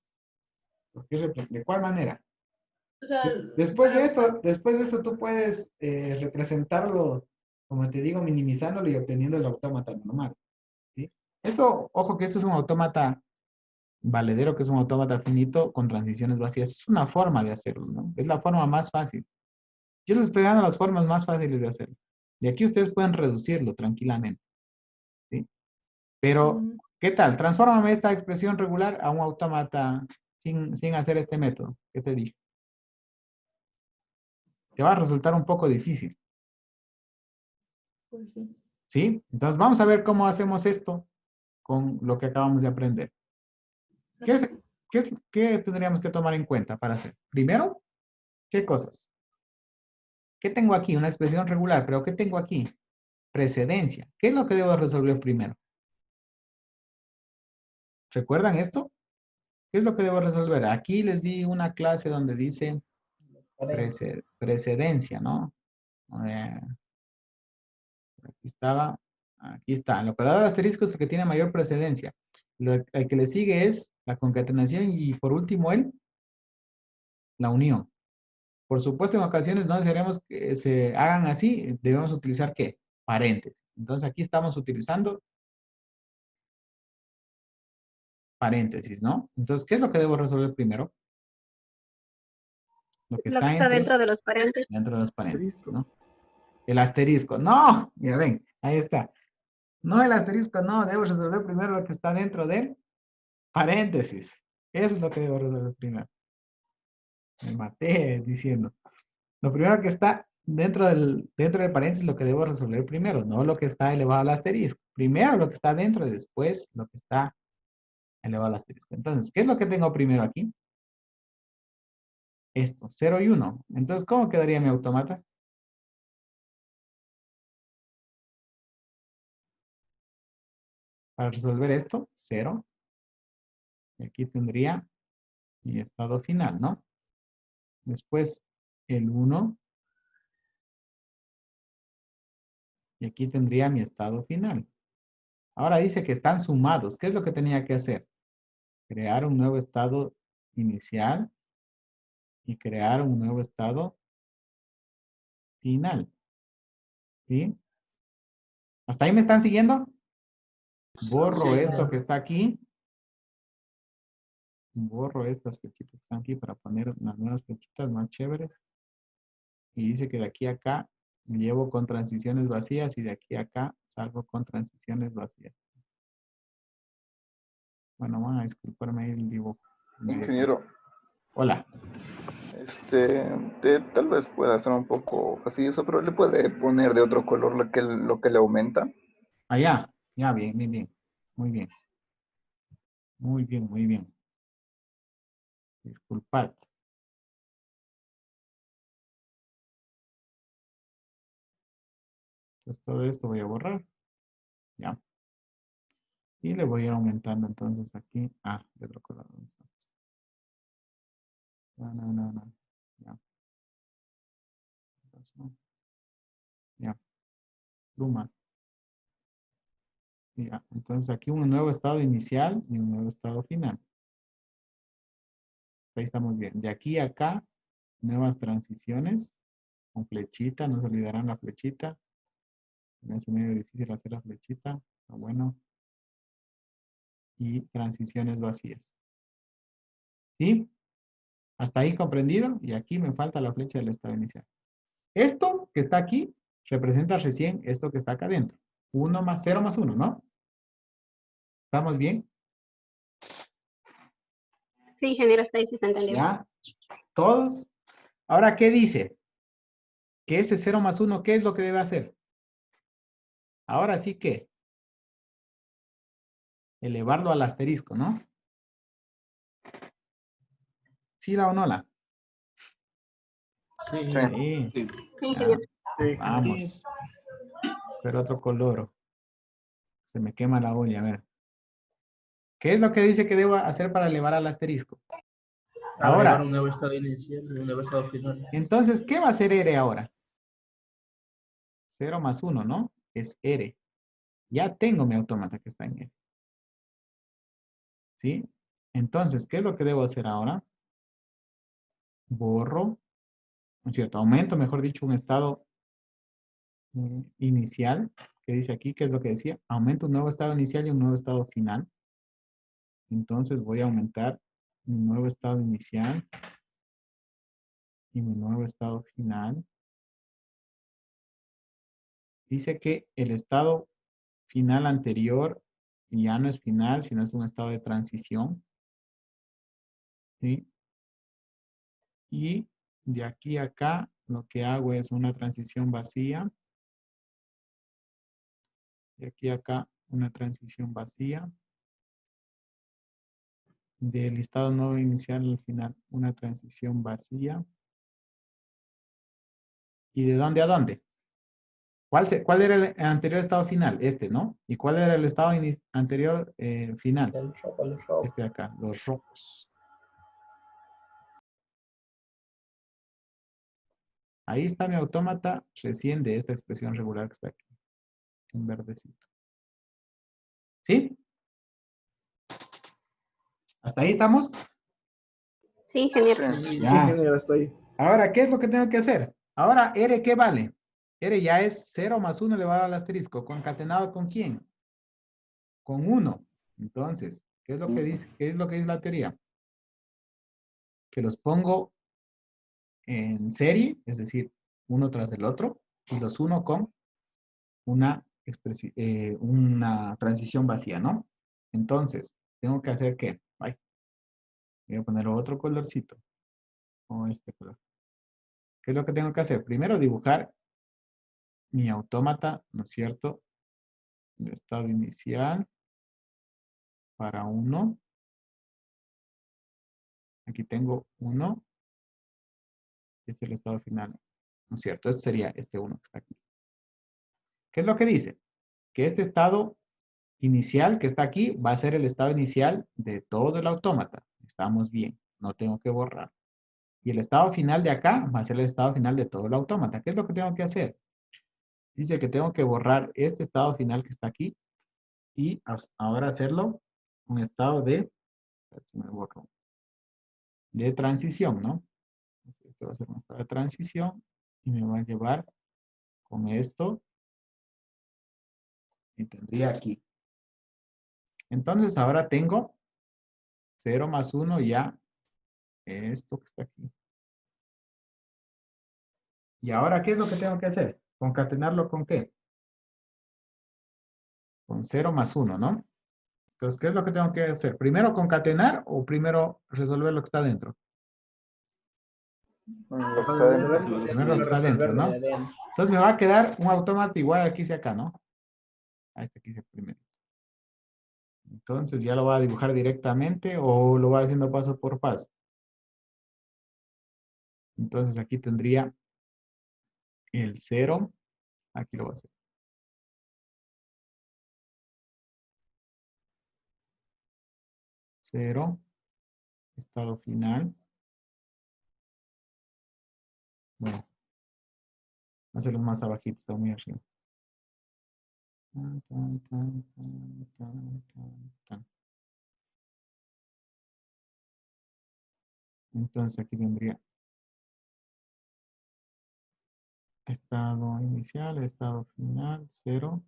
¿De cuál manera? O sea, Después de esto tú puedes representarlo, como te digo, minimizándolo y obteniendo el autómata normal. ¿Sí? Esto, ojo que esto es un autómata valedero, que es un autómata finito con transiciones vacías. Es una forma de hacerlo, ¿no? Es la forma más fácil. Yo les estoy dando las formas más fáciles de hacerlo. De aquí ustedes pueden reducirlo tranquilamente. ¿Sí? Pero, ¿qué tal? Transfórmame esta expresión regular a un autómata sin hacer este método. ¿Qué te dije? Te va a resultar un poco difícil. pues sí. ¿Sí? Entonces vamos a ver cómo hacemos esto con lo que acabamos de aprender. ¿Qué, es- qué tendríamos que tomar en cuenta para hacer? Primero, ¿qué cosas? ¿Qué tengo aquí? Una expresión regular, pero ¿qué tengo aquí? Precedencia. ¿Qué es lo que debo resolver primero? ¿Recuerdan esto? ¿Qué es lo que debo resolver? Aquí les di una clase donde dice precedencia, ¿no? Eh, aquí estaba. Aquí está. El operador asterisco es el que tiene mayor precedencia. El que le sigue es la concatenación y por último la unión. Por supuesto, en ocasiones no desearíamos que se hagan así. Debemos utilizar ¿qué? Paréntesis. Entonces aquí estamos utilizando paréntesis, ¿no? Entonces, ¿qué es lo que debo resolver primero? Lo que Lo que está está dentro de los paréntesis. dentro de los paréntesis, ¿no? El asterisco. No, ya ven, ahí está. No el asterisco, no, debo resolver primero lo que está dentro del paréntesis. Eso es lo que debo resolver primero. Me maté diciendo. Lo primero que está dentro del paréntesis, lo que debo resolver primero, no lo que está elevado al asterisco. Primero lo que está dentro y después lo que está elevado al asterisco. Entonces, ¿qué es lo que tengo primero aquí? Esto, 0 y 1. Entonces, ¿cómo quedaría mi autómata? Para resolver esto, 0. Y aquí tendría mi estado final, ¿no? Después el 1. Y aquí tendría mi estado final. Ahora dice que están sumados. ¿Qué es lo que tenía que hacer? Crear un nuevo estado inicial y crear un nuevo estado final. ¿Sí? ¿Hasta ahí me están siguiendo? Borro Sí, esto que está aquí. Borro estas flechitas que están aquí para poner unas nuevas flechitas más chéveres. Y dice que de aquí a acá llevo con transiciones vacías y de aquí a acá salgo con transiciones vacías. Bueno, van a disculparme ahí el dibujo. Ingeniero, Hola. tal vez pueda ser un poco fastidioso, pero le puede poner de otro color lo que le aumenta. Allá. Ya, bien, bien, bien. Muy bien. Muy bien, muy bien. Disculpad. Entonces todo esto voy a borrar. Ya. Y le voy a ir aumentando entonces aquí. Ah, de otro color. No, no, no, no. Ya. Ya. Pluma. Ya. Entonces aquí un nuevo estado inicial y un nuevo estado final. Ahí estamos bien. De aquí a acá, nuevas transiciones con flechita. No se olvidarán la flechita. Me hace medio difícil hacer la flechita. Pero bueno. Y transiciones vacías. ¿Sí? Hasta ahí comprendido. Y aquí me falta la flecha del estado inicial. Esto que está aquí representa recién esto que está acá adentro. 1 más 0 más 1, ¿no? ¿Estamos bien? Sí, ingeniero, está ahí, sí está entendido. ¿Ya? ¿Todos? Ahora, ¿qué dice? Que ese 0 más 1, ¿qué es lo que debe hacer? Ahora sí que elevarlo al asterisco, ¿no? ¿Sí la o no la? sí, Sí. Sí. sí. Sí, Ya, ingeniero. vamos. Pero otro color. Se me quema la uña, a ver. ¿Qué es lo que dice que debo hacer para elevar al asterisco? Agregar Ahora, un nuevo estado inicial y un nuevo estado final. entonces, ¿qué va a ser R ahora? 0 más 1, ¿no? Es R. Ya tengo mi autómata que está en R. ¿Sí? Entonces, ¿qué es lo que debo hacer ahora? borro, ¿no es cierto? Aumento, mejor dicho, un estado inicial, que dice aquí, ¿qué es lo que decía? Aumento un nuevo estado inicial y un nuevo estado final. Entonces voy a aumentar mi nuevo estado inicial y mi nuevo estado final. Dice que el estado final anterior ya no es final, sino es un estado de transición. ¿Sí? Y de aquí a acá, lo que hago es una transición vacía. De aquí a acá, una transición vacía. Del estado nuevo inicial al final, una transición vacía. ¿Y de dónde a dónde? ¿Cuál era el anterior estado final? Este, ¿no? ¿Y cuál era el estado anterior final? El rojo, el rojo. Este de acá, los rojos. Ahí está mi autómata recién de esta expresión regular que está aquí, en verdecito. ¿Sí? ¿Hasta ahí estamos? Sí, ingeniero. Sí. Sí, Sí, Ya. ingeniero, estoy. Ahora, ¿qué es lo que tengo que hacer? Ahora, R, ¿qué vale? R ya es 0 más 1 elevado al asterisco. ¿Concatenado con quién? Con 1. Entonces, ¿qué es lo que dice? ¿Qué es lo que dice la teoría? Que los pongo en serie, es decir, uno tras el otro, y los uno con una transición vacía, ¿no? Entonces, tengo que hacer ¿qué? Ay, voy a poner otro colorcito, o este color. ¿Qué es lo que tengo que hacer? Primero dibujar mi autómata, ¿no es cierto? De estado inicial para 1. Aquí tengo 1. Este es el estado final, ¿no es cierto? Este sería este 1 que está aquí. ¿Qué es lo que dice? Que este estado inicial que está aquí va a ser el estado inicial de todo el autómata. Estamos bien, no tengo que borrar. Y el estado final de acá va a ser el estado final de todo el autómata. ¿Qué es lo que tengo que hacer? Dice que tengo que borrar este estado final que está aquí y ahora hacerlo un estado de, me borro, de transición, ¿no? Este va a ser un estado de transición y me va a llevar con esto y tendría aquí. Entonces ahora tengo 0 más 1 ya esto que está aquí. Y ahora, ¿qué es lo que tengo que hacer? ¿Concatenarlo con qué? Con 0 más 1, ¿no? Entonces, ¿qué es lo que tengo que hacer? ¿Primero concatenar o primero resolver lo que está dentro? Lo que está dentro. Primero lo que está dentro, ¿no? Entonces me va a quedar un autómata igual aquí y acá, ¿no? A este aquí primero. Entonces ya lo voy a dibujar directamente o lo voy haciendo paso por paso. Entonces aquí tendría el 0. Aquí lo voy a hacer. 0. Estado final. Bueno, voy a hacerlo más abajito, está muy arriba. Tan, tan, tan, tan, tan, tan, tan. Entonces aquí vendría estado inicial, estado final, 0.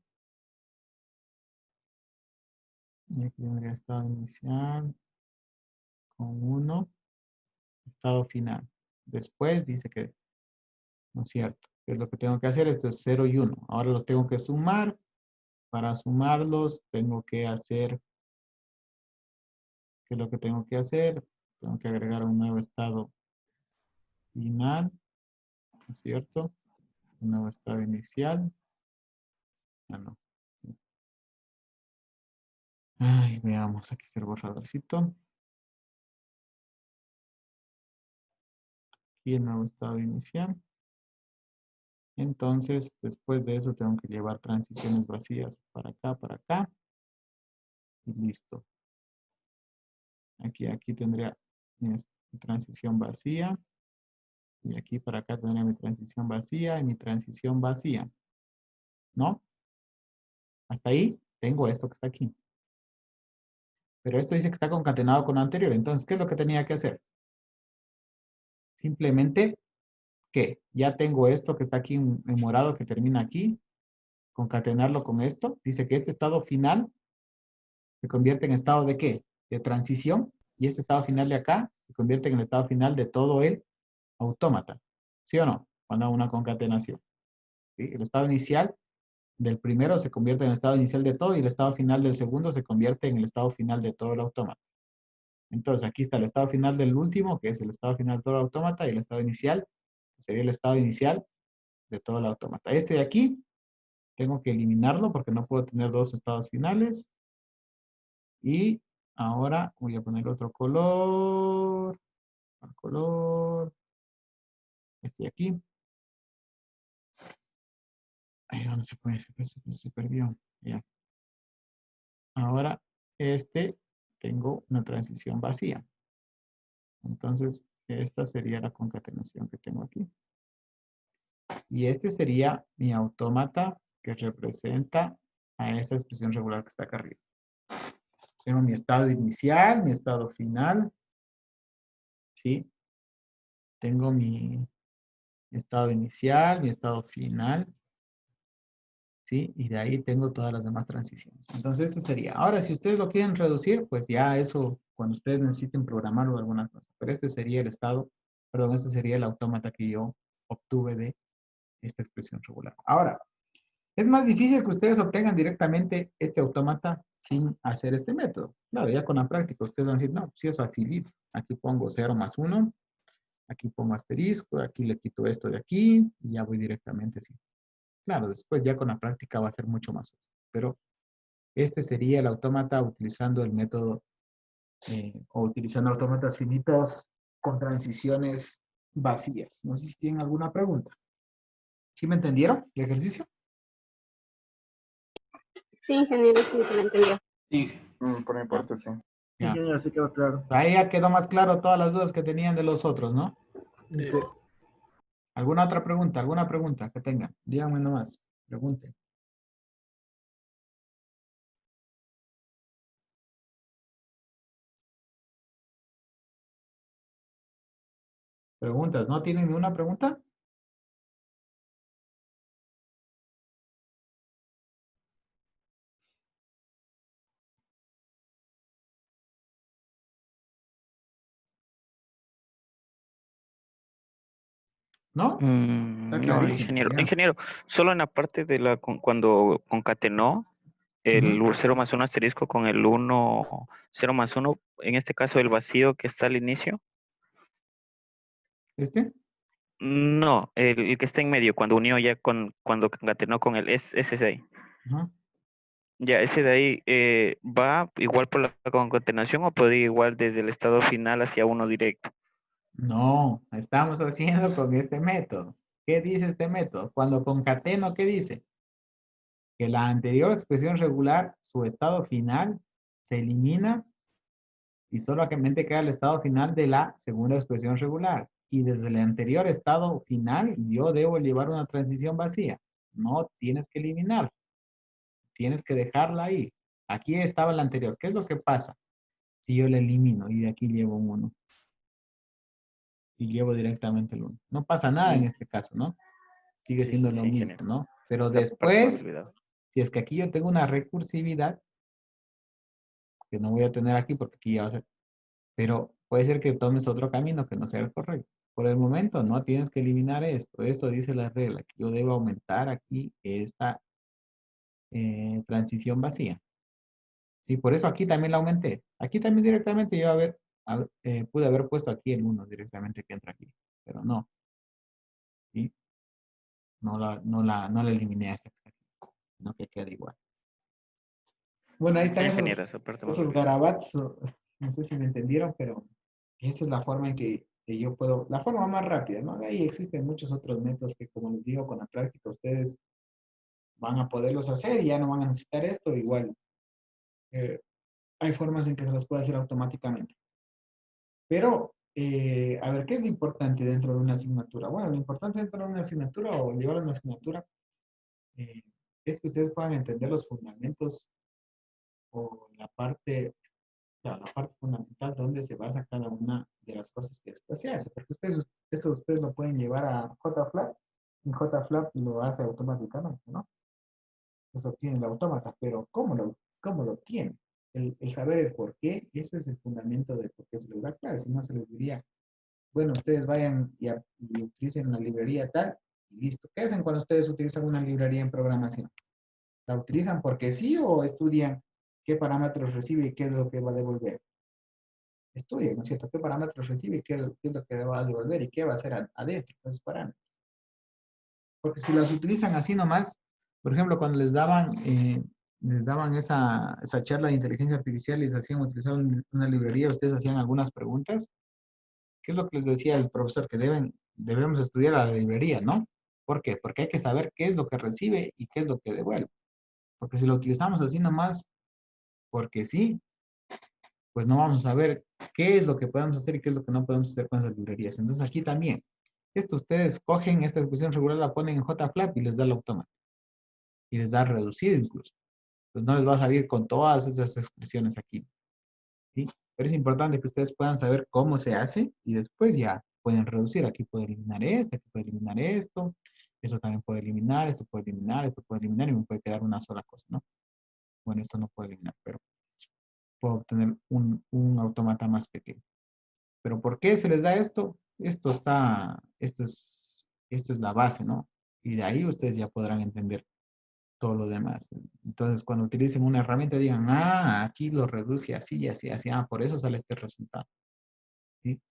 Y aquí vendría estado inicial con 1, estado final. Después dice que no es cierto. ¿Qué es lo que tengo que hacer? Esto es 0 y 1. Ahora los tengo que sumar. Para sumarlos tengo que hacer, ¿qué es lo que tengo que hacer? Tengo que agregar un nuevo estado final, ¿no es cierto? Un nuevo estado inicial. Ah, no. Ay, veamos, aquí está el borradorcito. Y el nuevo estado inicial. Entonces, después de eso tengo que llevar transiciones vacías para acá. Y listo. Aquí tendría mi transición vacía. Y aquí para acá tendría mi transición vacía y mi transición vacía. ¿No? Hasta ahí tengo esto que está aquí. Pero esto dice que está concatenado con lo anterior. Entonces, ¿qué es lo que tenía que hacer? simplemente que ya tengo esto que está aquí en morado que termina aquí, concatenarlo con esto. Dice que este estado final se convierte en estado de ¿qué? De transición. Y este estado final de acá se convierte en el estado final de todo el autómata. ¿Sí o no? Cuando hago una concatenación. ¿Sí? El estado inicial del primero se convierte en el estado inicial de todo y el estado final del segundo se convierte en el estado final de todo el autómata. Entonces aquí está el estado final del último, que es el estado final de todo el autómata, y el estado inicial, que sería el estado inicial de todo el autómata. Este de aquí, tengo que eliminarlo porque no puedo tener dos estados finales. Y ahora voy a poner otro color. Este de aquí. Ahí donde se puede, se perdió. Ya. Ahora, este, tengo una transición vacía. Entonces, esta sería la concatenación que tengo aquí. Y este sería mi autómata que representa a esa expresión regular que está acá arriba. Tengo mi estado inicial, mi estado final. ¿Sí? Tengo mi estado inicial, mi estado final. ¿Sí? Y de ahí tengo todas las demás transiciones. Entonces, eso sería. Ahora, si ustedes lo quieren reducir, pues ya eso, cuando ustedes necesiten programarlo o alguna cosa. Pero este sería el estado, perdón, este sería el autómata que yo obtuve de esta expresión regular. Ahora, es más difícil que ustedes obtengan directamente este autómata sin hacer este método. Claro, ya con la práctica ustedes van a decir, no, sí es facilito. Aquí pongo 0 más 1, aquí pongo asterisco, aquí le quito esto de aquí y ya voy directamente así. Claro, después ya con la práctica va a ser mucho más fácil. Pero este sería el autómata utilizando el método o utilizando autómatas finitos con transiciones vacías. No sé si tienen alguna pregunta. ¿Sí me entendieron el ejercicio? Sí, ingeniero, sí, se lo entendió. Sí. Por mi parte, sí. Ya. Ingeniero, sí quedó claro. Ahí ya quedó más claro todas las dudas que tenían de los otros, ¿no? Sí. ¿Alguna otra pregunta? ¿Alguna pregunta que tengan? Díganme nomás. Pregunten. Preguntas. ¿No tienen ni una pregunta? ¿No? Está No, clarísimo. ingeniero. Ya. Ingeniero, solo en la parte de cuando concatenó el 0 más 1 asterisco con el 1, 0 más 1, en este caso el vacío que está al inicio. ¿Este? No, el que está en medio, cuando unió ya cuando concatenó con ese de ahí. Ajá. Ya, ese de ahí va igual por la concatenación o puede ir igual desde el estado final hacia uno directo. No, estamos haciendo con este método. ¿Qué dice este método? Cuando concateno, ¿qué dice? Que la anterior expresión regular, su estado final, se elimina y solamente queda el estado final de la segunda expresión regular. Y desde el anterior estado final, yo debo llevar una transición vacía. No tienes que eliminar, tienes que dejarla ahí. Aquí estaba el anterior. ¿Qué es lo que pasa si yo la elimino y de aquí llevo un 1? Y llevo directamente el 1. No pasa nada en este caso, ¿no? Sigue siendo lo mismo, ingeniero. ¿no? Pero La parte me después, olvidaba. si es que aquí yo tengo una recursividad, que no voy a tener aquí porque aquí ya va a ser, pero puede ser que tomes otro camino que no sea el correcto. Por el momento no tienes que eliminar esto. Esto dice la regla, que yo debo aumentar aquí esta transición vacía. Sí, por eso aquí también la aumenté. Aquí también directamente yo pude haber puesto aquí el 1 directamente que entra aquí, pero no. ¿Sí? No la eliminé a esta que está aquí, sino que queda igual. Bueno, ahí están Ingeniero, esa parte me esos olvidaba. garabatos. No sé si me entendieron, pero esa es la forma en que yo puedo, la forma más rápida, ¿no? De ahí existen muchos otros métodos que, como les digo, con la práctica ustedes van a poderlos hacer y ya no van a necesitar esto. Igual, hay formas en que se los puede hacer automáticamente. Pero, a ver, ¿qué es lo importante dentro de una asignatura? Bueno, lo importante dentro de una asignatura o llevar una asignatura eh, es que ustedes puedan entender los fundamentos o la parte la parte fundamental donde se basa cada una de las cosas que después se hace. Porque esto ustedes lo pueden llevar a JFlap. En JFlap lo hace automáticamente, ¿no? Pues obtiene el autómata, pero cómo lo obtiene? El saber el por qué, ese es el fundamento de por qué se les da clase. Si no se les diría, bueno, ustedes vayan y utilicen la librería tal, y listo. ¿Qué hacen cuando ustedes utilizan una librería en programación? ¿La utilizan porque sí o estudian qué parámetros recibe y qué es lo que va a devolver? Estudian, ¿no es cierto? ¿Qué parámetros recibe y qué es lo que va a devolver y qué va a hacer adentro con esos parámetros? Porque si las utilizan así nomás, por ejemplo, cuando les daban esa charla de inteligencia artificial y les hacían utilizar una librería, ustedes hacían algunas preguntas. ¿Qué es lo que les decía el profesor? Que debemos estudiar a la librería, ¿no? ¿Por qué? Porque hay que saber qué es lo que recibe y qué es lo que devuelve. Porque si lo utilizamos así nomás, porque sí, pues no vamos a saber qué es lo que podemos hacer y qué es lo que no podemos hacer con esas librerías. Entonces aquí también, esto ustedes cogen esta expresión regular, la ponen en JFlap y les da el autómata. Y les da reducido incluso. Pues no les va a salir con todas esas expresiones aquí. ¿Sí? Pero es importante que ustedes puedan saber cómo se hace y después ya pueden reducir. Aquí puedo eliminar esto, aquí puedo eliminar esto, eso también puedo eliminar, esto puedo eliminar, esto puedo eliminar y me puede quedar una sola cosa, ¿no? Bueno, esto no puedo eliminar, pero puedo obtener un automata más pequeño. ¿Pero por qué se les da esto? Esto es la base, ¿no? Y de ahí ustedes ya podrán entender todo lo demás. Entonces, cuando utilicen una herramienta, digan, aquí lo reduce así y así, así, por eso sale este resultado. ¿Sí?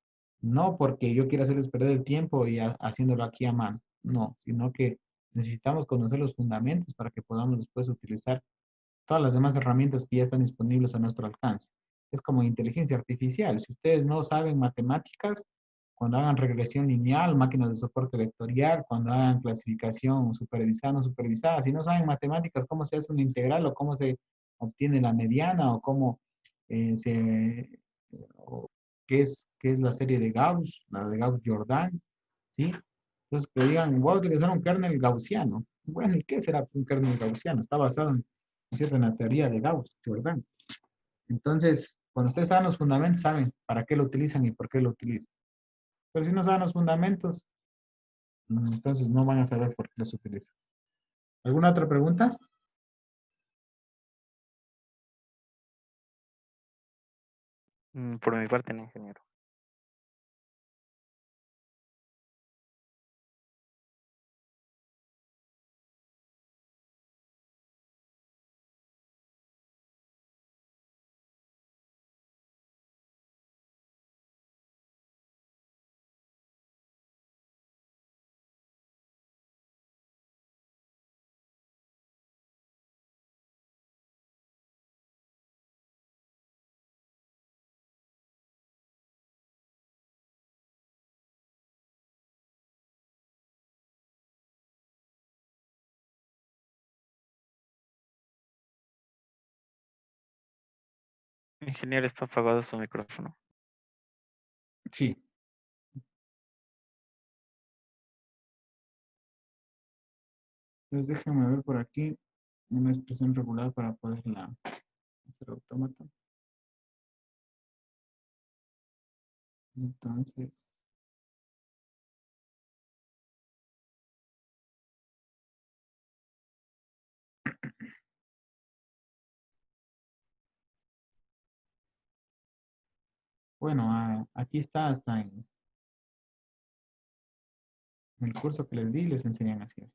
No porque yo quiera hacerles perder el tiempo y haciéndolo aquí a mano, no, sino que necesitamos conocer los fundamentos para que podamos después utilizar todas las demás herramientas que ya están disponibles a nuestro alcance. Es como inteligencia artificial. Si ustedes no saben matemáticas, cuando hagan regresión lineal, máquinas de soporte vectorial, cuando hagan clasificación supervisada, no supervisada, si no saben matemáticas, cómo se hace una integral o cómo se obtiene la mediana o cómo o qué es la serie de Gauss, la de Gauss-Jordan, ¿sí? Entonces, que digan, voy a utilizar un kernel gaussiano. Bueno, ¿y qué será un kernel gaussiano? Está basado en la teoría de Gauss-Jordan. Entonces, cuando ustedes saben los fundamentos, saben para qué lo utilizan y por qué lo utilizan. Pero si no saben los fundamentos, entonces no van a saber por qué los utilizan. ¿Alguna otra pregunta? Por mi parte, no, ingeniero. Ingeniero, está apagado su micrófono. Sí. Entonces déjenme ver por aquí una expresión regular para poderla hacer autómata. Entonces, bueno, aquí está hasta en el curso que les di, les enseñan así.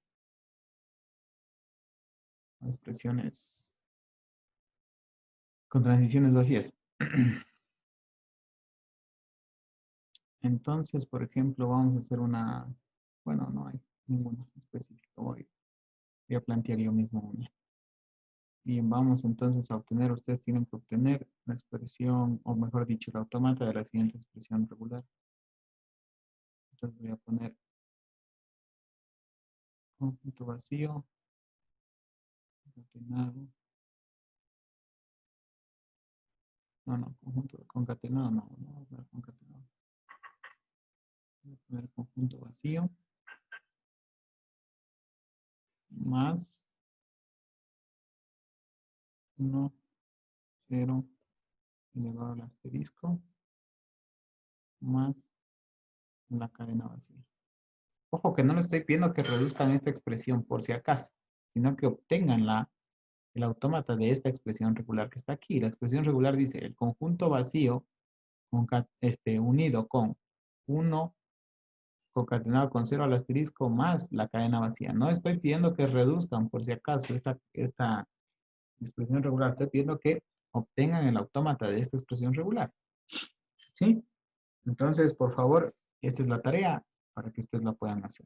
Expresiones con transiciones vacías. Entonces, por ejemplo, vamos a hacer bueno, no hay ninguna específica. Voy a plantear yo mismo una. Bien, vamos entonces a obtener, ustedes tienen que obtener la expresión, o mejor dicho, el autómata de la siguiente expresión regular. Entonces voy a poner conjunto vacío, concatenado. No, conjunto concatenado, no, concatenado. Voy a poner conjunto vacío más 1, 0, elevado al asterisco más la cadena vacía. Ojo que no les estoy pidiendo que reduzcan esta expresión por si acaso, sino que obtengan el autómata de esta expresión regular que está aquí. La expresión regular dice el conjunto vacío unido con 1 concatenado con 0 al asterisco más la cadena vacía. No estoy pidiendo que reduzcan por si acaso esta expresión regular. Estoy pidiendo que obtengan el autómata de esta expresión regular. ¿Sí? Entonces, por favor, esta es la tarea para que ustedes la puedan hacer.